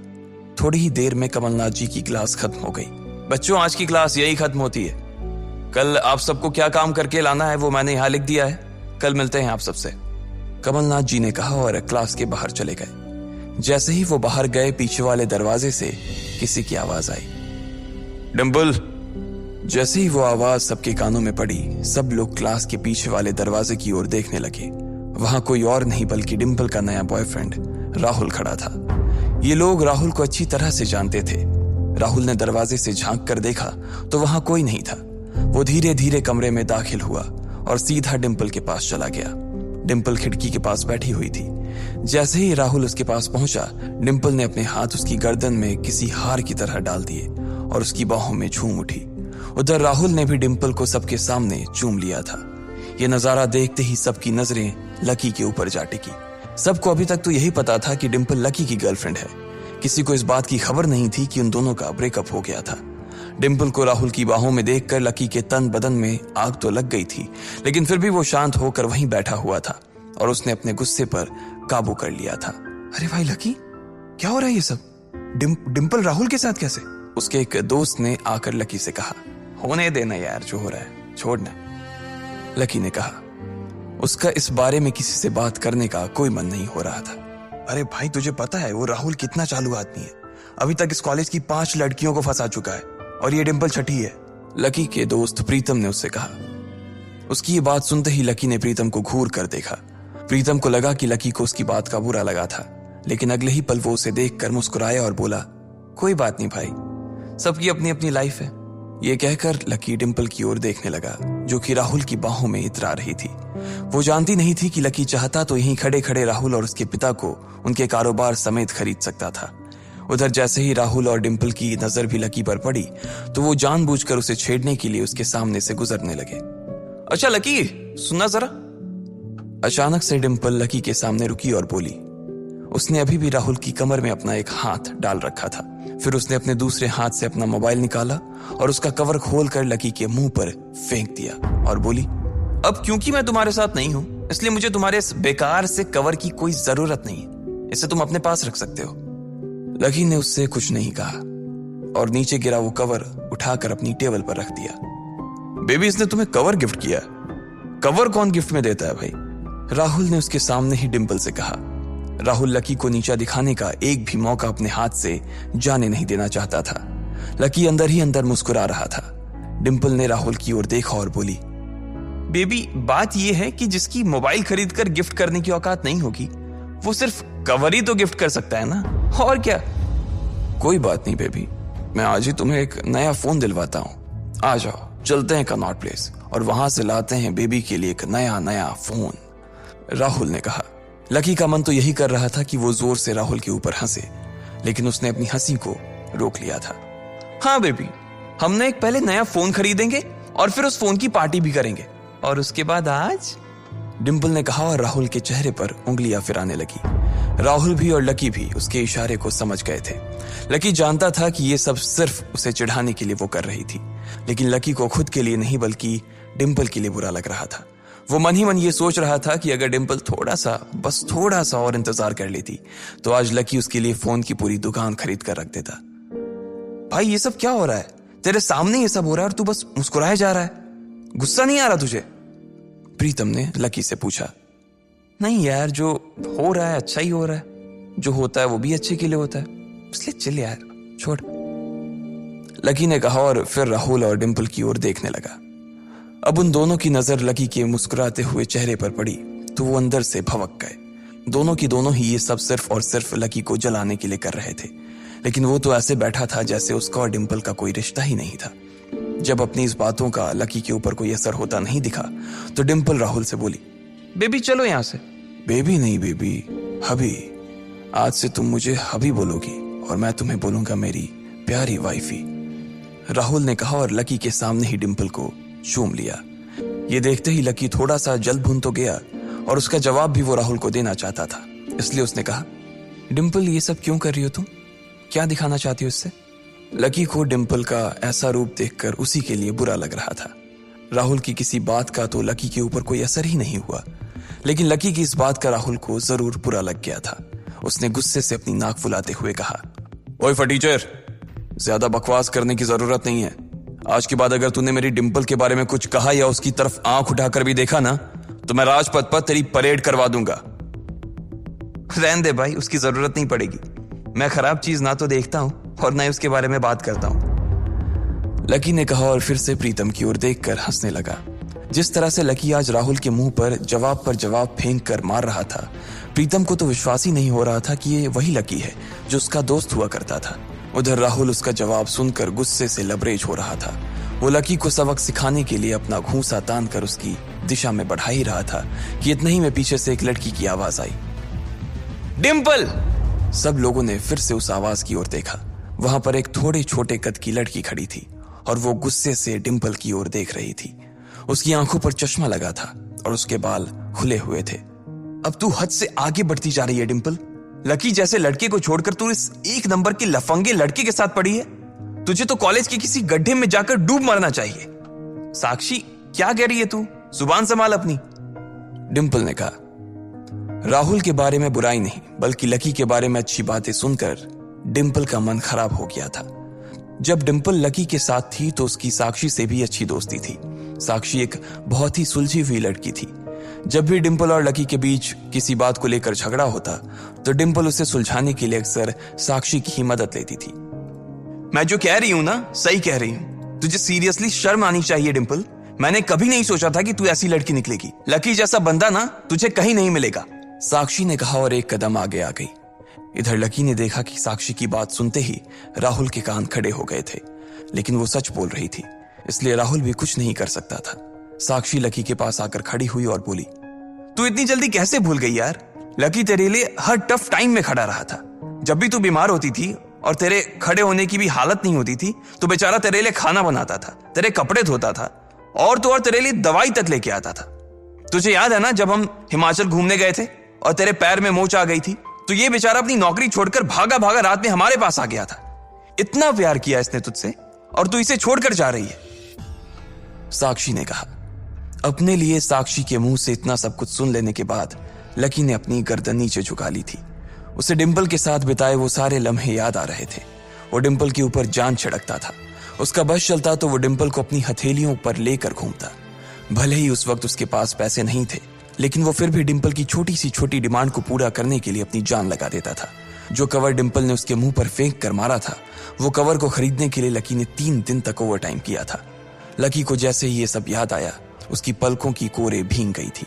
थोड़ी ही देर में कमलनाथ जी की क्लास खत्म हो गई। बच्चों, आज की क्लास यही खत्म होती है। कल आप सबको क्या काम करके लाना है वो मैंने यहाँ लिख दिया है। कल मिलते हैं आप सबसे, कमलनाथ जी ने कहा और क्लास के बाहर चले गए। जैसे ही वो बाहर गए, पीछे वाले दरवाजे से किसी की आवाज आई, डिंपल। जैसे ही वो आवाज सबके कानों में पड़ी, सब लोग क्लास के पीछे वाले दरवाजे की ओर देखने लगे। वहां कोई और नहीं बल्कि डिंपल का नया बॉयफ्रेंड राहुल खड़ा था। ये लोग राहुल को अच्छी तरह से जानते थे। राहुल ने दरवाजे से झांक कर देखा तो वहां कोई नहीं था। वो धीरे धीरे कमरे में दाखिल हुआ और सीधा डिंपल के पास चला गया। डिंपल खिड़की के पास बैठी हुई थी। जैसे ही राहुल उसके पास पहुंचा, डिंपल ने अपने हाथ उसकी गर्दन में किसी हार की तरह डाल दिए और उसकी बाहों में झूम उठी। उधर राहुल ने भी डिंपल को सबके सामने चूम लिया था। ये नजारा देखते ही सबकी नजरें लकी के ऊपर जा टिकी। सबको अभी तक तो यही पता था कि डिंपल लकी की गर्लफ्रेंड है। किसी को इस बात की खबर नहीं थी कि उन दोनों का ब्रेकअप हो गया था। डिम्पल को राहुल की बाहों में देखकर लकी के तन बदन में आग तो लग गई थी, लेकिन फिर भी वो शांत होकर वहीं बैठा हुआ था और उसने अपने गुस्से पर काबू कर लिया था। अरे भाई लकी, क्या हो रहा है ये सब? डिम्पल राहुल के साथ कैसे? उसके एक दोस्त ने आकर लकी से कहा। होने देना यार, जो हो रहा है छोड़ना, लकी ने कहा। उसका इस बारे में किसी से बात करने का कोई मन नहीं हो रहा था। अरे भाई तुझे पता है वो राहुल कितना चालू आदमी है? अभी तक इस कॉलेज की 5 लड़कियों को फंसा चुका है और ये डिम्पल छठी है। लकी के दोस्त प्रीतम ने उससे कहा। उसकी ये बात सुनते ही लकी ने प्रीतम को घूर कर देखा। प्रीतम को लगा कि लकी को उसकी बात का बुरा लगा था, लेकिन अगले ही पल वो उसे देखकर मुस्कुराया और बोला, कोई बात नहीं भाई, सबकी अपनी अपनी लाइफ है। ये कहकर लकी डिम्पल की ओर देखने लगा, जो कि राहुल की बाहों में इतरा रही थी। वो जानती नहीं थी कि लकी चाहता तो यहीं खड़े खड़े राहुल और उसके पिता को उनके कारोबार समेत खरीद सकता था। उधर जैसे ही राहुल और डिम्पल की नजर भी लकी पर पड़ी तो वो जानबूझकर उसे छेड़ने के लिए उसके सामने से गुजरने लगे। अच्छा लकी, सुनना जरा। अचानक से डिम्पल लकी के सामने रुकी और बोली। उसने अभी भी राहुल की कमर में अपना एक हाथ डाल रखा था। फिर उसने अपने दूसरे हाथ से अपना मोबाइल निकाला और उसका कवर खोलकर लकी के मुंह पर फेंक दिया और बोली, अब क्योंकि मैं तुम्हारे साथ नहीं हूं इसलिए मुझे तुम्हारे इस बेकार से कवर की कोई जरूरत नहीं है, इसे तुम अपने पास रख सकते हो। लकी ने उससे कुछ नहीं कहा और नीचे गिरा वो कवर उठाकर अपनी टेबल पर रख दिया। बेबी, इसने तुम्हें कवर गिफ्ट किया? कवर कौन गिफ्ट में देता है भाई? राहुल ने उसके सामने ही डिम्पल से कहा। राहुल लकी को नीचा दिखाने का एक भी मौका अपने हाथ से जाने नहीं देना चाहता था। लकी अंदर ही अंदर मुस्कुरा रहा था। डिम्पल ने राहुल की ओर देखा और बोली, बेबी, बात यह है कि जिसकी मोबाइल खरीद कर गिफ्ट करने की औकात नहीं होगी वो सिर्फ कवर ही तो गिफ्ट कर सकता है ना, और क्या। कोई बात नहीं बेबी, मैं आज ही तुम्हें एक नया फोन दिलवाता हूँ। आ जाओ, चलते हैं कनॉट प्लेस और वहां से लाते हैं बेबी के लिए एक नया फोन, राहुल ने कहा। लकी का मन तो यही कर रहा था कि वो जोर से राहुल के ऊपर हंसे, लेकिन उसने अपनी हंसी को रोक लिया था। हाँ बेबी, हमने एक पहले नया फोन खरीदेंगे और फिर उस फोन की पार्टी भी करेंगे, और उसके बाद आज, डिम्पल ने कहा और राहुल के चेहरे पर उंगलियां फिराने लगी। राहुल भी और लकी भी उसके इशारे को समझ गए थे। लकी जानता था कि ये सब सिर्फ उसे चिढ़ाने के लिए वो कर रही थी, लेकिन लकी को खुद के लिए नहीं बल्कि डिम्पल के लिए बुरा लग रहा था। वो मन ही मन ये सोच रहा था कि अगर डिम्पल बस थोड़ा सा और इंतजार कर लेती तो आज लकी उसके लिए फोन की पूरी दुकान खरीद कर रख देता। भाई ये सब क्या हो रहा है? तेरे सामने ये सब हो रहा है और तू बस मुस्कुराए जा रहा है। गुस्सा नहीं आ रहा तुझे? प्रीतम ने लकी से पूछा। नहीं यार, जो हो रहा है अच्छा ही हो रहा है, जो होता है वो भी अच्छे के लिए होता है, इसलिए चिल यार, छोड़, लकी ने कहा और फिर राहुल और डिम्पल की ओर देखने लगा। अब उन दोनों की नजर लकी के मुस्कुराते हुए चेहरे पर पड़ी तो वो अंदर से भवक गए। दोनों की दोनों ही ये सब सिर्फ और सिर्फ लकी को जलाने के लिए कर रहे थे, लेकिन वो तो ऐसे बैठा था जैसे उसका और डिम्पल का कोई रिश्ता ही नहीं था। जब अपनी इस बातों का लकी के ऊपर कोई असर होता नहीं दिखा तो डिम्पल राहुल से बोली, बेबी चलो यहां से। बेबी नहीं बेबी, हबी। आज से तुम मुझे हबी बोलोगी और मैं तुम्हें बोलूंगा मेरी प्यारी वाइफी, राहुल ने कहा और लकी के सामने ही डिम्पल को चूम लिया। ये देखते ही लकी थोड़ा सा जल भुन तो गया और उसका जवाब भी वो राहुल को देना चाहता था, इसलिए उसने कहा, डिम्पल ये सब क्यों कर रही हो तुम? क्या दिखाना चाहती हो इससे? लकी को डिम्पल का ऐसा रूप देखकर उसी के लिए बुरा लग रहा था। राहुल की किसी बात का तो लकी के ऊपर कोई असर ही नहीं हुआ, लेकिन लकी की इस बात का राहुल को जरूर बुरा लग गया था। उसने गुस्से से अपनी नाक फुलाते हुए कहा, ओए फटीचर, ज्यादा बकवास करने की जरूरत नहीं है। आज के बाद अगर तूने मेरी डिम्पल के बारे में कुछ कहा या उसकी तरफ आंख उठाकर भी देखा ना तो मैं राजपथ पर तेरी परेड करवा दूंगा। रहने दे भाई, उसकी जरूरत नहीं पड़ेगी। मैं खराब चीज ना तो देखता हूं और ना ही उसके बारे में बात करता हूं, लकी ने कहा और फिर से प्रीतम की ओर देखकर हंसने लगा। जिस तरह से लकी आज राहुल के मुंह पर जवाब फेंक कर मार रहा था, प्रीतम को तो विश्वास ही नहीं हो रहा था कि ये वही लकी है जो उसका दोस्त हुआ करता था। उधर राहुल उसका जवाब सुनकर गुस्से से लबरेज हो रहा था। वो लकी को सबक सिखाने के लिए अपना घूंसा तान कर उसकी दिशा में बढ़ा ही रहा था कि इतना ही में पीछे से एक लड़की की आवाज आई, डिम्पल। सब लोगों ने फिर से उस आवाज की ओर देखा। वहां पर एक थोड़े छोटे कद की लड़की खड़ी थी और वो गुस्से से डिम्पल की ओर देख रही थी। उसकी आंखों पर चश्मा लगा था और उसके बाल खुले हुए थे। अब तू हद से आगे बढ़ती जा रही है डिम्पल। लकी जैसे लड़के को छोड़कर तू इस एक नंबर के लफंगे लड़के के साथ पड़ी है। तुझे तो कॉलेज के किसी गड्ढे में जाकर डूब मरना चाहिए। साक्षी, क्या कह रही है तू? जुबान संभाल अपनी, डिंपल ने कहा। राहुल के बारे में बुराई नहीं बल्कि लकी के बारे में अच्छी बातें सुनकर डिंपल का मन खराब हो गया था। जब डिंपल लकी के साथ थी तो उसकी साक्षी से भी अच्छी दोस्ती थी। साक्षी एक बहुत ही सुलझी हुई लड़की थी। जब भी डिंपल और लकी के बीच किसी बात को लेकर झगड़ा होता तो डिंपल उसे सुलझाने के लिए अक्सर साक्षी की ही मदद लेती थी। मैं जो कह रही हूं ना सही कह रही हूं। तुझे सीरियसली शर्म आनी चाहिए डिंपल। मैंने कभी नहीं सोचा था कि तू ऐसी लड़की निकलेगी। लकी जैसा बंदा ना तुझे कहीं नहीं मिलेगा, साक्षी ने कहा और एक कदम आगे आ गई। इधर लकी ने देखा कि साक्षी की बात सुनते ही राहुल के कान खड़े हो गए थे, लेकिन वो सच बोल रही थी, इसलिए राहुल भी कुछ नहीं कर सकता था। साक्षी लकी के पास आकर खड़ी हुई और बोली, तू इतनी जल्दी कैसे भूल गई यार? लकी तेरे लिए हर टफ टाइम में खड़ा रहा था। जब भी तू बीमार होती थी और तेरे खड़े होने की भी हालत नहीं होती थी तो बेचारा तेरे लिए खाना बनाता था, तेरे कपड़े धोता था और तो और तेरे लिए दवाई तक लेके आता था। तुझे याद है ना जब हम हिमाचल घूमने गए थे और तेरे पैर में मोच आ गई थी तो ये बेचारा अपनी नौकरी छोड़कर भागा भागा रात में हमारे पास आ गया था। इतना प्यार किया इसने तुझसे और तू इसे छोड़कर जा रही है, साक्षी ने कहा। अपने लिए साक्षी के मुंह से इतना सब कुछ सुन लेने के बाद लकी ने अपनी गर्दन नीचे झुका ली थी। उसे डिंपल के साथ बिताए वो सारे लम्हे याद आ रहे थे। वो डिंपल के ऊपर जान छिड़कता था। उसका बस चलता तो वो डिंपल को अपनी हथेलियों पर लेकर घूमता। भले ही उस वक्त उसके पास पैसे नहीं थे, लेकिन वो फिर भी डिंपल की छोटी सी छोटी डिमांड को पूरा करने के लिए अपनी जान लगा देता था। जो कवर डिंपल ने उसके मुंह पर फेंक कर मारा था, वो कवर को खरीदने के लिए लकी ने 3 दिन तक ओवर टाइम किया था। लकी को जैसे ही ये सब याद आया, उसकी पलकों की कोरे भींग गई थी।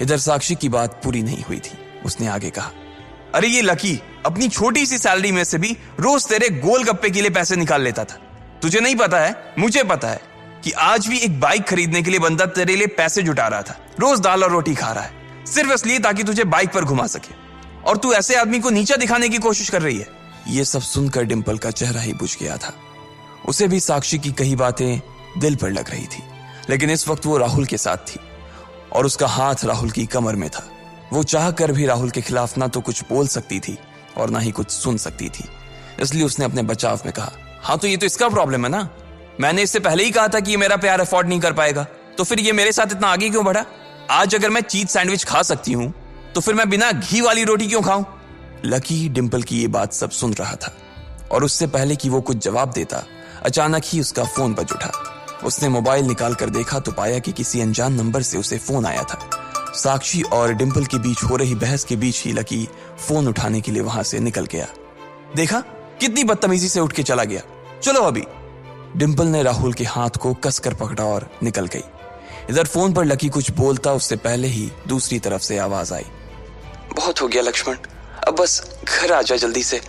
इधर साक्षी की बात पूरी नहीं हुई थी। उसने आगे कहा, अरे ये लकी अपनी छोटी सी सैलरी में से भी रोज तेरे गोलगप्पे के लिए पैसे निकाल लेता था। तुझे नहीं पता है, मुझे पता है कि आज भी एक बाइक खरीदने के लिए बंदा तेरे लिए पैसे जुटा रहा था। रोज दाल और रोटी खा रहा है सिर्फ इसलिए ताकि तुझे बाइक पर घुमा सके, और तू ऐसे आदमी को नीचा दिखाने की कोशिश कर रही है। ये सब सुनकर डिंपल का चेहरा ही बुझ गया था। उसे भी साक्षी की कही बातें दिल पर लग रही थी, लेकिन इस वक्त वो राहुल के साथ थी और उसका हाथ राहुल की कमर में था। वो चाह कर भी राहुल के खिलाफ ना तो कुछ बोल सकती थी और ना ही कुछ सुन सकती थी, इसलिए उसने अपने बचाव में कहा, हाँ तो ये तो इसका प्रॉब्लम है ना। मैंने इससे पहले ही कहा था कि ये मेरा प्यार अफोर्ड नहीं कर पाएगा, तो फिर ये मेरे साथ इतना आगे क्यों बढ़ा? आज अगर मैं चीज सैंडविच खा सकती हूं तो फिर मैं बिना घी वाली रोटी क्यों खाऊं? लकी डिंपल की ये बात सब सुन रहा था और उससे पहले कि वो कुछ जवाब देता, अचानक ही उसका फोन बज उठा। उसने मोबाइल निकाल कर देखा तो पाया कि किसी अनजान नंबर से उसे फोन आया था। साक्षी और डिंपल के बीच हो रही बहस के बीच ही लकी फोन उठाने के लिए वहां से निकल गया। देखा कितनी बदतमीजी से उठ के चला गया। चलो अभी। डिंपल ने राहुल के हाथ को कसकर पकड़ा और निकल गई। इधर फोन पर लकी कुछ बोलता उससे पहले ही दूसरी तरफ से आवाज आई, बहुत हो गया लक्ष्मण, अब बस घर आ जा जल्दी से।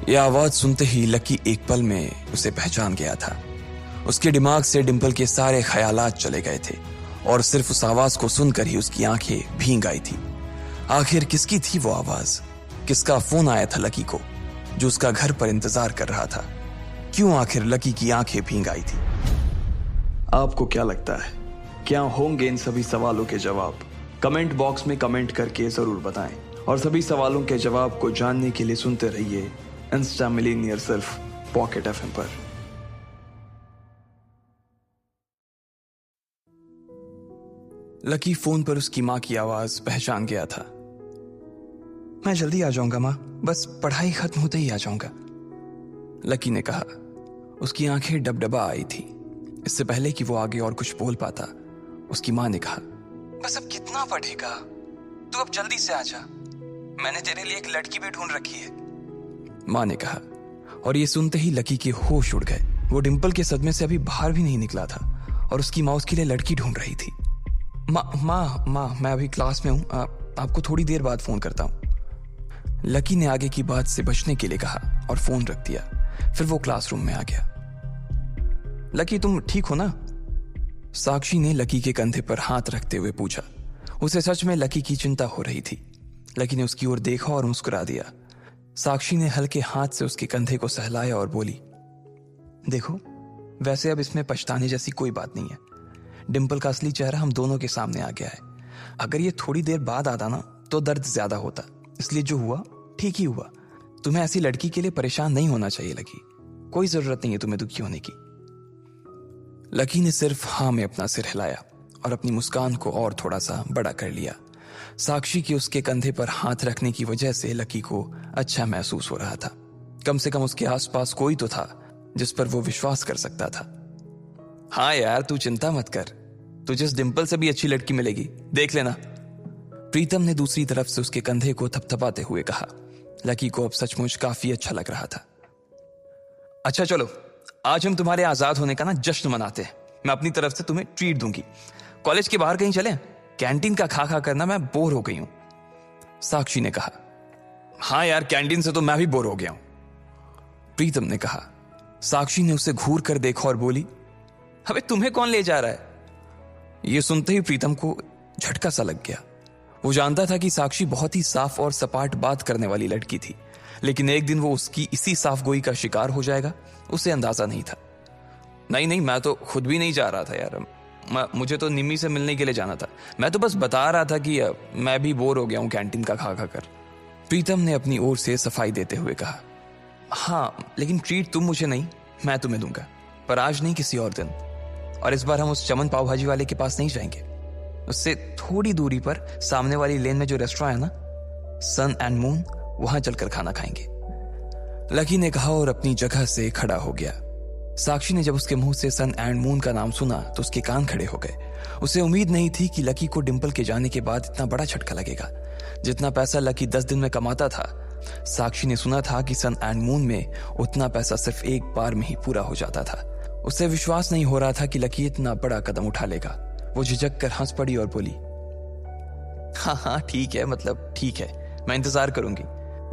यह आवाज सुनते ही लकी एक पल में उसे पहचान गया था। उसके दिमाग से डिंपल के सारे ख्यालात चले गए थे और सिर्फ उस आवाज को सुनकर ही उसकी आंखें भीग आई थी। आखिर किसकी थी वो आवाज? किसका फोन आया था लकी को जो उसका घर पर इंतजार कर रहा था? क्यों आखिर लकी की आंखें भीग आई थी? आपको क्या लगता है, क्या होंगे इन सभी सवालों के जवाब? कमेंट बॉक्स में कमेंट करके जरूर बताएं और सभी सवालों के जवाब को जानने के लिए सुनते रहिए इंस्टा मिलीनियर सिर्फ पॉकेट एफएम पर। लकी फोन पर उसकी मां की आवाज पहचान गया था। मैं जल्दी आ जाऊंगा मां, बस पढ़ाई खत्म होते ही आ जाऊंगा, लकी ने कहा। उसकी आंखें डबडबा आई थी। इससे पहले कि वो आगे और कुछ बोल पाता, उसकी मां ने कहा, बस अब कितना पढ़ेगा, तू अब जल्दी से आ जा, मैंने तेरे लिए एक लड़की भी ढूंढ रखी है, मां ने कहा। और ये सुनते ही लकी के होश उड़ गए। वो डिंपल के सदमे से अभी बाहर भी नहीं निकला था और उसकी माँ उसके लिए लड़की ढूंढ रही थी। माँ मैं अभी क्लास में हूँ, आपको थोड़ी देर बाद फोन करता हूँ, लकी ने आगे की बात से बचने के लिए कहा और फोन रख दिया। फिर वो क्लासरूम में आ गया। लकी तुम ठीक हो ना? साक्षी ने लकी के कंधे पर हाथ रखते हुए पूछा। उसे सच में लकी की चिंता हो रही थी। लकी ने उसकी ओर देखा और मुस्कुरा दिया। साक्षी ने हल्के हाथ से उसके कंधे को सहलाया और बोली, देखो वैसे अब इसमें पछताने जैसी कोई बात नहीं है। डिंपल का असली चेहरा हम दोनों के सामने आ गया है। अगर ये थोड़ी देर बाद आता ना तो दर्द ज्यादा होता, इसलिए जो हुआ ठीक ही हुआ। तुम्हें ऐसी लड़की के लिए परेशान नहीं होना चाहिए लकी। कोई जरूरत नहीं है तुम्हें दुखी होने की। लकी ने सिर्फ हाँ में अपना सिर हिलाया और अपनी मुस्कान को और थोड़ा सा बड़ा कर लिया। साक्षी के उसके कंधे पर हाथ रखने की वजह से लकी को अच्छा महसूस हो रहा था। कम से कम उसके आसपास कोई तो था जिस पर वो विश्वास कर सकता था। हाँ यार, तू चिंता मत कर, तुझे इस डिंपल से भी अच्छी लड़की मिलेगी, देख लेना। प्रीतम ने दूसरी तरफ से उसके कंधे को थपथपाते हुए कहा। लकी को अब सचमुच काफी अच्छा लग रहा था। अच्छा चलो, आज हम तुम्हारे आजाद होने का ना जश्न मनाते हैं। मैं अपनी तरफ से तुम्हें ट्रीट दूंगी। कॉलेज के बाहर कहीं चलें? कैंटीन का खा खा करना मैं बोर हो गई हूं। साक्षी ने कहा। हाँ यार, कैंटीन से तो मैं भी बोर हो गया हूं, प्रीतम ने कहा। साक्षी ने उसे घूर कर देखा और बोली, अबे तुम्हें कौन ले जा रहा है? यह सुनते ही प्रीतम को झटका सा लग गया। वो जानता था कि साक्षी बहुत ही साफ और सपाट बात करने वाली लड़की थी, लेकिन एक दिन वो उसकी इसी साफ गोई का शिकार हो जाएगा, उसे अंदाजा नहीं था। नहीं, मैं तो खुद भी नहीं जा रहा था यार, मुझे तो निम्मी से मिलने के लिए जाना था। मैं तो बस बता रहा था कि मैं भी बोर हो गया हूं कैंटीन का खा खा कर, प्रीतम ने अपनी ओर से सफाई देते हुए कहा। हाँ, लेकिन ट्रीट तुम मुझे नहीं, मैं तुम्हें दूंगा, पर आज नहीं, किसी और दिन। और इस बार हम उस चमन पाव भाजी वाले के पास नहीं जाएंगे, उससे थोड़ी दूरी पर सामने वाली लेन में जो रेस्टोरेंट है ना, सन एंड मून, वहां चलकर खाना खाएंगे, लकी ने कहा और अपनी जगह से खड़ा हो गया। साक्षी ने जब उसके मुंह से सन एंड मून का नाम सुना तो उसके कान खड़े हो गए। उसे उम्मीद नहीं थी कि लकी को डिंपल के जाने के बाद इतना बड़ा झटका लगेगा। जितना पैसा लकी 10 दिन में कमाता था, साक्षी ने सुना था कि सन एंड मून में उतना पैसा सिर्फ एक बार में ही पूरा हो जाता था। उसे विश्वास नहीं हो रहा था कि लकी इतना बड़ा कदम उठा लेगा। वो झिझक कर हंस पड़ी और बोली, हाँ ठीक है, मतलब ठीक है, मैं इंतजार करूंगी।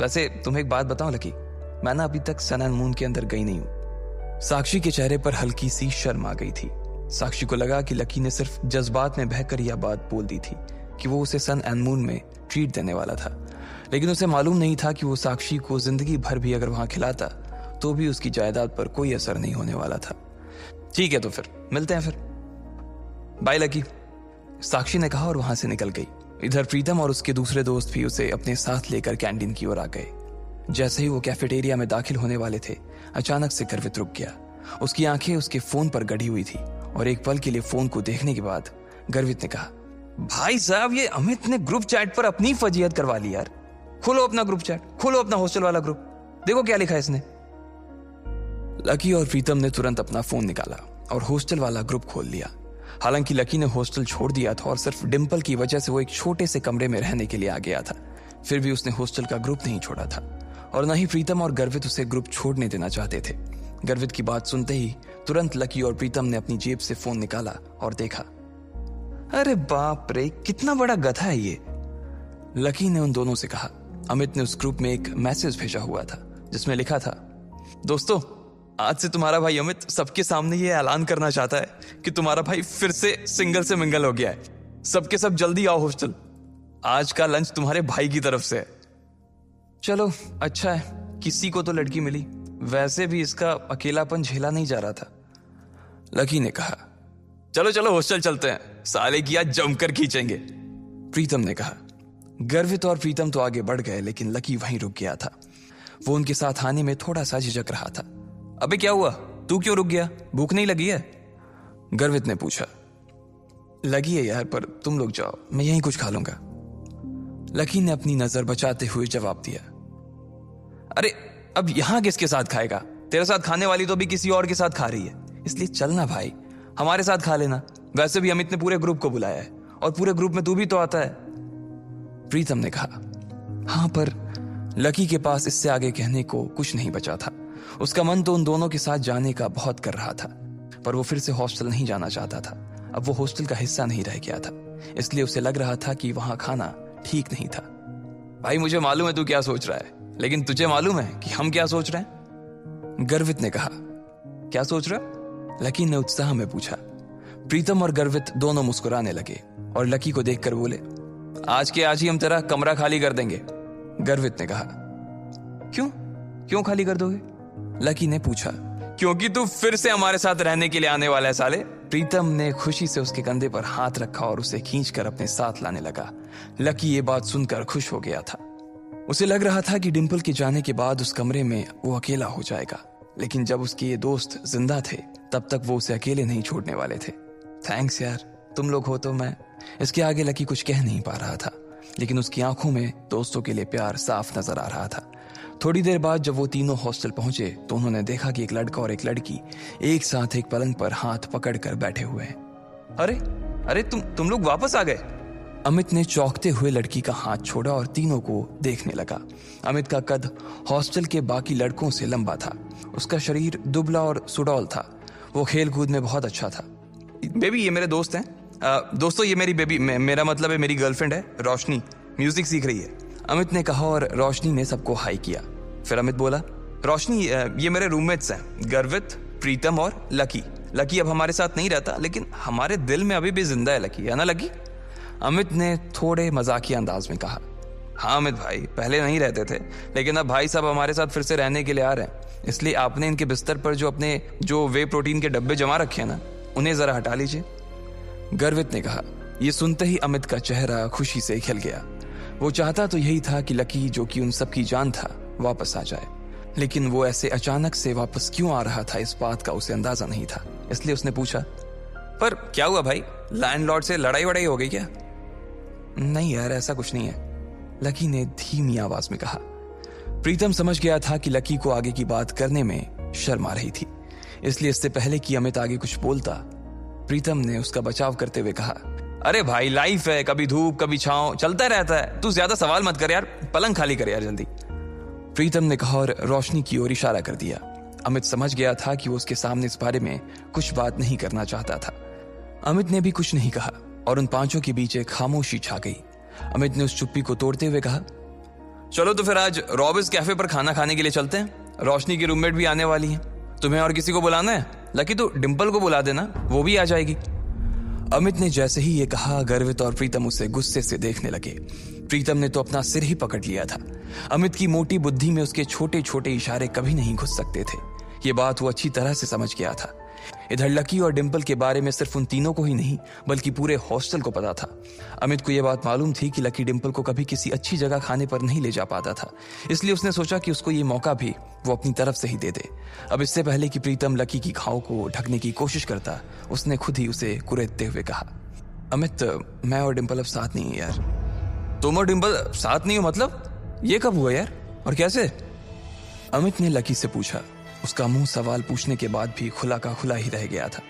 वैसे तुम्हें एक बात बताऊं लकी, मैं ना अभी तक सन एंड मून के अंदर गई नहीं हूं। साक्षी के चेहरे पर हल्की सी शर्म आ गई थी। साक्षी को लगा कि लकी ने सिर्फ जज्बात में बहकर यह बात बोल दी थी कि वो उसे सन एंड मून में ट्रीट देने वाला था, लेकिन उसे मालूम नहीं था कि वो साक्षी को जिंदगी भर भी अगर वहां खिलाता तो भी उसकी जायदाद पर कोई असर नहीं होने वाला था। ठीक है, तो फिर मिलते हैं, फिर बाय लकी, साक्षी ने कहा और वहां से निकल गई। इधर प्रीतम और उसके दूसरे दोस्त भी उसे अपने साथ लेकर कैंटीन की ओर आ गए। जैसे ही वो कैफेटेरिया में दाखिल होने वाले थे, अचानक से गर्वित रुक गया। उसकी आंखें उसके फोन पर गड़ी हुई थी और एक पल के लिए फोन को देखने के बाद गर्वित ने कहा, भाई साहब, ये अमित ने ग्रुप चैट पर अपनी फजीहत करवा ली यार। खोलो अपना ग्रुप चैट, खोलो अपना हॉस्टल वाला ग्रुप, देखो क्या लिखा है इसने। लकी और प्रीतम ने तुरंत अपना फोन निकाला और हॉस्टल वाला ग्रुप खोल लिया। हालांकि लकी ने हॉस्टल छोड़ दिया था और सिर्फ डिंपल की वजह से वो एक छोटे से कमरे में रहने के लिए आ गया था, फिर भी उसने हॉस्टल का ग्रुप नहीं छोड़ा था और न ही प्रीतम और गर्वित उसे ग्रुप छोड़ने देना चाहते थे। गर्वित की बात सुनते ही तुरंत लकी और प्रीतम ने अपनी जेब से फोन निकाला और देखा। अरे बाप रे, कितना बड़ा गधा है ये, लकी ने उन दोनों से कहा। अमित ने उस ग्रुप में एक मैसेज भेजा हुआ था जिसमें लिखा था, दोस्तों, आज से तुम्हारा भाई अमित सबके सामने ये ऐलान करना चाहता है कि तुम्हारा भाई फिर से सिंगल से मिंगल हो गया है। सबके सब जल्दी आओ हॉस्टल, आज का लंच तुम्हारे भाई की तरफ से है। चलो अच्छा है, किसी को तो लड़की मिली, वैसे भी इसका अकेलापन झेला नहीं जा रहा था, लकी ने कहा। चलो चलो हॉस्टल चलते हैं, साले की आज जमकर खींचेंगे, प्रीतम ने कहा। गर्वित और प्रीतम तो आगे बढ़ गए, लेकिन लकी वहीं रुक गया था। वो उनके साथ आने में थोड़ा सा झिझक रहा था। अबे क्या हुआ, तू क्यों रुक गया, भूख नहीं लगी है, गर्वित ने पूछा। लगी है यार, पर तुम लोग जाओ, मैं यहीं कुछ खा लूंगा, लकी ने अपनी नजर बचाते हुए जवाब दिया। अरे अब यहां किसके साथ खाएगा, तेरे साथ खाने वाली तो भी किसी और के साथ खा रही है, इसलिए चलना भाई, हमारे साथ खा लेना। वैसे भी अमित ने पूरे ग्रुप को बुलाया है और पूरे ग्रुप में तू भी तो आता है, प्रीतम ने कहा। हां, पर लकी के पास इससे आगे कहने को कुछ नहीं बचा था। उसका मन तो उन दोनों के साथ जाने का बहुत कर रहा था, पर वो फिर से हॉस्टल नहीं जाना चाहता था। अब वो हॉस्टल का हिस्सा नहीं रह गया था, इसलिए उसे लग रहा था कि वहां खाना ठीक नहीं था। भाई मुझे मालूम है तू क्या सोच रहा है, लेकिन तुझे मालूम है कि हम क्या सोच रहे हैं, गर्वित ने कहा। क्या सोच रहा, लकी ने उत्साह में पूछा। प्रीतम और गर्वित दोनों मुस्कुराने लगे और लकी को देखकर बोले, आज के आज ही हम तेरा कमरा खाली कर देंगे, गर्वित ने कहा। क्यों खाली कर दोगे, लकी ने पूछा। क्योंकि तू फिर से हमारे साथ रहने के लिए आने वाला है साले, प्रीतम ने खुशी से उसके कंधे पर हाथ रखा और उसे खींचकर अपने साथ लाने लगा। लकी ये बात सुनकर खुश हो गया था। उसे लग रहा था कि डिंपल के जाने के बाद उस कमरे में वो अकेला हो जाएगा, लेकिन जब उसके ये दोस्त जिंदा थे तब तक वो उसे अकेले नहीं छोड़ने वाले थे। थैंक्स यार, तुम लोग हो तो मैं। इसके आगे लकी कुछ कह नहीं पा रहा था, लेकिन उसकी आंखों में दोस्तों के लिए प्यार साफ नजर आ रहा था। थोड़ी देर बाद जब वो तीनों हॉस्टल पहुंचे तो उन्होंने देखा कि एक लड़का और एक लड़की एक साथ एक पलंग पर हाथ पकड़कर बैठे हुए हैं। अरे अरे तुम लोग वापस आ गए? अमित ने चौंकते हुए लड़की का हाथ छोड़ा और तीनों को देखने लगा। अमित का कद हॉस्टल के बाकी लड़कों से लंबा था। उसका शरीर दुबला और सुडौल था। वो खेल कूद में बहुत अच्छा था। बेबी, ये मेरे दोस्त हैं। दोस्तों, ये मेरी बेबी, मेरा मतलब है मेरी गर्लफ्रेंड है रोशनी, म्यूजिक सीख रही है। अमित ने कहा और रोशनी ने सबको हाई किया। फिर अमित बोला, रोशनी, ये मेरे रूममेट्स हैं, गर्वित, प्रीतम और लकी। लकी अब हमारे साथ नहीं रहता, लेकिन हमारे दिल में अभी भी जिंदा है लकी, है ना लकी? अमित ने थोड़े मजाकिया अंदाज में कहा। हाँ अमित भाई, पहले नहीं रहते थे, लेकिन अब भाई साहब हमारे साथ फिर से रहने के लिए आ रहे हैं। इसलिए आपने इनके बिस्तर पर जो वे प्रोटीन के डब्बे जमा रखे हैं ना, उन्हें जरा हटा लीजिए, गर्वित ने कहा। यह सुनते ही अमित का चेहरा खुशी से खिल गया। वो चाहता तो यही था कि लकी, जो कि उन सबकी जान था, वापस आ जाए, लेकिन वो ऐसे अचानक से वापस क्यों आ रहा था इस बात का उसे अंदाजा नहीं था। इसलिए उसने पूछा, पर क्या हुआ भाई, लैंडलॉर्ड से लड़ाई वड़ाई हो गई क्या? नहीं यार, ऐसा कुछ नहीं है, लकी ने धीमी आवाज में कहा। प्रीतम समझ गया था कि लकी को आगे की बात करने में शर्म आ रही थी, इसलिए इससे पहले कि अमित आगे कुछ बोलता, प्रीतम ने उसका बचाव करते हुए कहा, अरे भाई, लाइफ है, कभी धूप कभी छांव, चलता रहता है। तू ज्यादा सवाल मत कर यार, पलंग खाली कर यार जल्दी, प्रीतम ने कहा और रोशनी की ओर इशारा कर दिया। अमित समझ गया था कि वो उसके सामने इस बारे में कुछ बात नहीं करना चाहता था। अमित ने भी कुछ नहीं कहा और उन पांचों के बीच एक खामोशी छा गई। अमित ने उस चुप्पी को तोड़ते हुए कहा, चलो तो फिर आज रॉबिन्स कैफे पर खाना खाने के लिए चलते हैं। रोशनी की रूममेट भी आने वाली है। तुम्हें और किसी को बुलाना है? लकी, तो डिंपल को बुला देना, वो भी आ जाएगी। अमित ने जैसे ही ये कहा, गर्वित और प्रीतम उसे गुस्से से देखने लगे। प्रीतम ने तो अपना सिर ही पकड़ लिया था। अमित की मोटी बुद्धि में उसके छोटे छोटे इशारे कभी नहीं घुस सकते थे। ये बात वो अच्छी तरह से समझ गया था। इधर लकी और डिंपल के बारे में सिर्फ उन तीनों को ही नहीं, बल्कि पूरे हॉस्टल को पता था। अमित को यह बात मालूम थी कि लकी डिंपल को कभी किसी अच्छी जगह खाने पर नहीं ले जा पाता था, इसलिए उसने सोचा कि उसको ये मौका भी वो अपनी तरफ से ही दे दे। अब इससे पहले कि प्रीतम लकी की घाव को ढकने की कोशिश करता, उसने खुद ही उसे कुरेदते हुए कहा, अमित, मैं और डिंपल अब साथ नहीं है यार। तुम और डिंपल साथ नहीं हो मतलब? ये कब हुआ यार, और कैसे? अमित ने लकी से पूछा। उसका मुंह सवाल पूछने के बाद भी खुला का खुला ही रह गया था।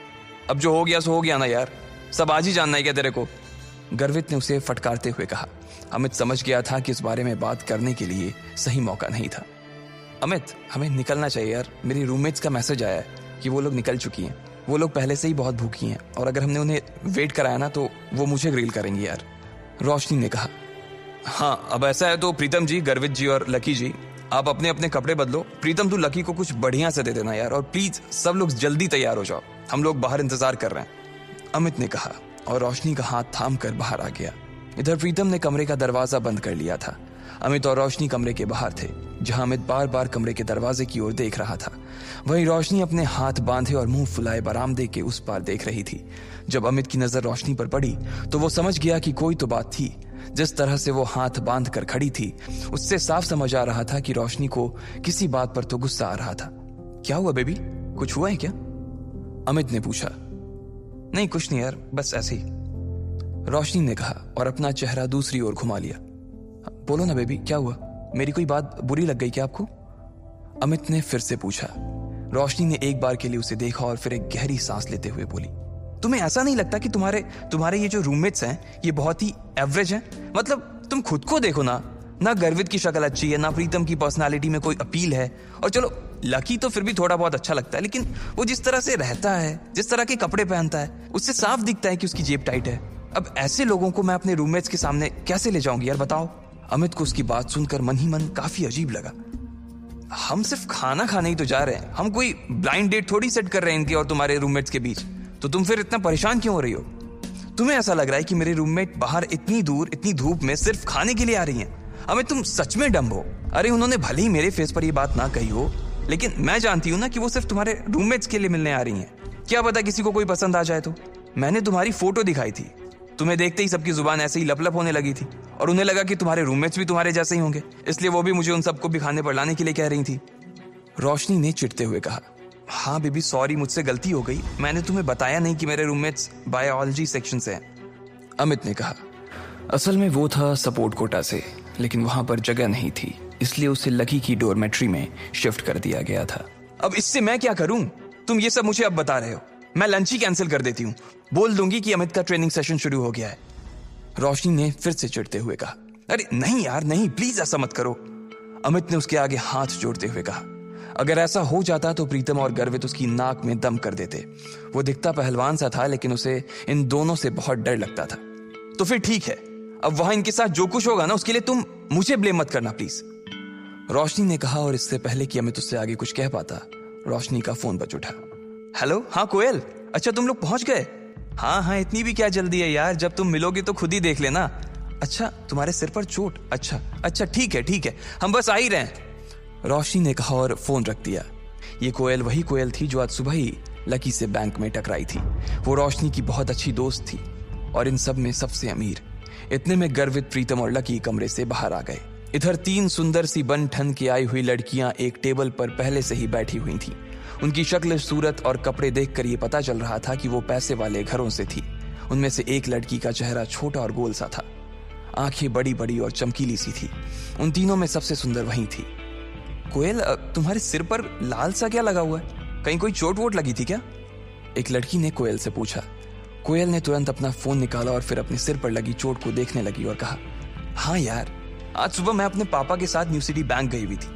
अब जो हो गया सो हो गया ना यार, सब आज ही जानना है क्या तेरे को? गर्वित ने उसे फटकारते हुए कहा। अमित समझ गया था कि इस बारे में बात करने के लिए सही मौका नहीं था। अमित, हमें निकलना चाहिए यार। मेरी रूममेट्स का मैसेज आया है कि वो लोग निकल चुकी हैं। वो लोग पहले से ही बहुत भूखी हैं, और अगर हमने उन्हें वेट कराया ना तो वो मुझे ग्रिल करेंगी यार, रोशनी ने कहा। हाँ, अब ऐसा है तो प्रीतम जी, गर्वित जी और लकी जी, आप अपने अपने कपड़े बदलो। प्रीतम, तू लकी को कुछ बढ़िया से दे देना यार, और प्लीज सब लोग जल्दी तैयार हो जाओ, हम लोग बाहर इंतजार कर रहे हैं, अमित ने कहा और रोशनी का हाथ थाम कर बाहर आ गया। इधर प्रीतम ने कमरे का दरवाजा बंद कर लिया था। अमित और रोशनी कमरे के बाहर थे, जहां अमित बार बार कमरे के दरवाजे की ओर देख रहा था। वहीं रोशनी अपने हाथ बांधे और मुंह फुलाए बरामदे के उस पार देख रही थी। जब अमित की नजर रोशनी पर पड़ी तो वो समझ गया कि कोई तो बात थी। जिस तरह से वो हाथ बांध कर खड़ी थी, उससे साफ समझ आ रहा था कि रोशनी को किसी बात पर तो गुस्सा आ रहा था। क्या हुआ बेबी, कुछ हुआ है क्या? अमित ने पूछा। नहीं कुछ नहीं यार, बस ऐसे ही, रोशनी ने कहा और अपना चेहरा दूसरी ओर घुमा लिया। बोलो ना बेबी, क्या हुआ? मेरी कोई बात बुरी लग गई क्या आपको? अमित ने फिर से पूछा। रोशनी ने एक बार के लिए उसे देखा और फिर एक गहरी सांस लेते हुए बोली, तुम्हें ऐसा नहीं लगता कि तुम्हारे ये जो रूममेट्स हैं ये बहुत ही एवरेज हैं? मतलब तुम खुद को देखो ना गर्वित की शक्ल अच्छी है, ना प्रीतम की पर्सनालिटी में कोई अपील है, और चलो लकी तो फिर भी थोड़ा बहुत अच्छा लगता है, लेकिन वो जिस तरह से रहता है, जिस तरह के कपड़े पहनता है, उससे साफ दिखता है कि उसकी जेब टाइट है। अब ऐसे लोगों को मैं अपने रूममेट्स के सामने कैसे ले जाऊंगी यार, बताओ? अमित को उसकी बात सुनकर मन ही मन काफी अजीब लगा। हम सिर्फ खाना खाने ही तो जा रहे हैं, हम कोई ब्लाइंड डेट थोड़ी सेट कर रहे हैं इनके और तुम्हारे रूममेट्स के बीच, तो तुम फिर इतना परेशान क्यों हो रही हो? तुम्हें ऐसा लग रहा है कि मेरे रूममेट बाहर इतनी दूर इतनी धूप में सिर्फ खाने के लिए आ रही हैं? अमित, तुम सच में डम्ब हो। अरे उन्होंने भले ही मेरे फेस पर ये बात ना कही हो, लेकिन मैं जानती हूँ ना कि वो सिर्फ तुम्हारे रूममेट्स के लिए मिलने आ रही हैं। क्या पता किसी को कोई पसंद आ जाए तो। मैंने तुम्हारी फोटो दिखाई थी, तुम्हें देखते ही सबकी जुबान ऐसे ही लप होने लगी थी, और उन्हें लगा कि तुम्हारे रूममेट्स भी तुम्हारे जैसे ही होंगे, इसलिए वो भी मुझे उन सबको भी खाने पर लाने के लिए कह रही थी। रोशनी ने चिढ़ते हुए कहा, हाँ बेबी सॉरी, मुझसे गलती हो गई, मैंने तुम्हें बताया नहीं कि मेरे रूममेट्स बायोलॉजी सेक्शन से हैं। अमित ने कहा, असल में वो था सपोर्ट कोटा से, लेकिन वहां पर जगह नहीं थी, इसलिए उसे लकी की डोरमेट्री में शिफ्ट कर दिया गया था। अब इससे मैं क्या करूं? तुम ये सब मुझे अब बता रहे हो। मैं लंच ही कैंसिल कर देती हूँ, बोल दूंगी कि अमित का ट्रेनिंग सेशन शुरू हो गया है। रोशनी ने फिर से चिढ़ते हुए कहा, अरे नहीं यार नहीं, प्लीज ऐसा मत करो। अमित ने उसके आगे हाथ जोड़ते हुए कहा, अगर ऐसा हो जाता तो प्रीतम और गर्वित उसकी नाक में दम कर देते। वो दिखता पहलवान सा था, लेकिन उसे इन दोनों से बहुत डर लगता था। तो फिर ठीक है, अब वहां इनके साथ जो कुछ होगा ना, उसके लिए तुम मुझे ब्लेम मत करना प्लीज, रोशनी ने कहा। और इससे पहले कि अमित उससे आगे कुछ कह पाता, रोशनी का फोन बज उठा। हेलो, हाँ कोयल, अच्छा तुम लोग पहुंच गए? हाँ हाँ, इतनी भी क्या जल्दी है यार, जब तुम मिलोगे तो खुद ही देख लेना। अच्छा तुम्हारे सिर पर चोट? अच्छा अच्छा, ठीक है, हम बस आ ही रहे हैं, रोशनी ने कहा और फोन रख दिया। ये कोयल वही कोयल थी जो आज सुबह ही लकी से बैंक में टकराई थी। वो रोशनी की बहुत अच्छी दोस्त थी और इन सब में सबसे अमीर। इतने में गर्वित, प्रीतम और लकी कमरे से बाहर आ गए। इधर 3 सुंदर सी बन ठन के आई हुई लड़कियां एक टेबल पर पहले से ही बैठी हुई थीं। उनकी शक्ल, सूरत और कपड़े देखकर ये पता चल रहा था कि वो पैसे वाले घरों से थी। उनमें से एक लड़की का चेहरा छोटा और गोल सा था, आंखें बड़ी बड़ी और चमकीली सी थी। उन तीनों में सबसे सुंदर वही थी। कोयल, तुम्हारे सिर पर लाल सा क्या लगा हुआ है? कहीं कोई चोट वोट लगी थी क्या? एक लड़की ने कोयल से पूछा। कोयल ने तुरंत अपना फोन निकाला और फिर अपने सिर पर लगी चोट को देखने लगी और कहा, हाँ यार, आज सुबह मैं अपने पापा के साथ न्यू सिटी बैंक गई हुई थी,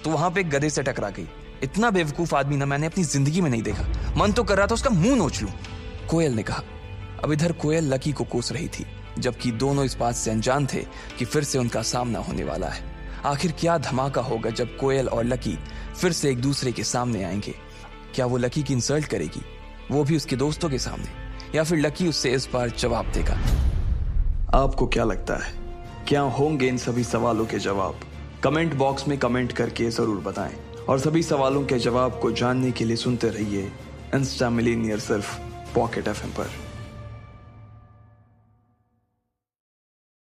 तो वहां पे एक गधे से टकरा गई। इतना बेवकूफ आदमी ना मैंने अपनी जिंदगी में नहीं देखा, मन तो कर रहा था उसका मुंह नोच लूं, कोयल ने कहा। अब इधर कोयल लकी को कोस रही थी, जबकि दोनों इस बात से अनजान थे कि फिर से उनका सामना होने वाला है। आखिर क्या धमाका होगा जब कोयल और लकी फिर से एक दूसरे के सामने आएंगे? क्या वो लकी की इंसल्ट करेगी, वो भी उसके दोस्तों के सामने, या फिर लकी उससे इस बार जवाब देगा? आपको क्या लगता है, क्या होंगे इन सभी सवालों के जवाब? कमेंट बॉक्स में कमेंट करके जरूर बताएं। और सभी सवालों के जवाब को जानने के लिए सुनते रहिए इंस्टा मिलीनियर सिर्फ पॉकेट FM पर।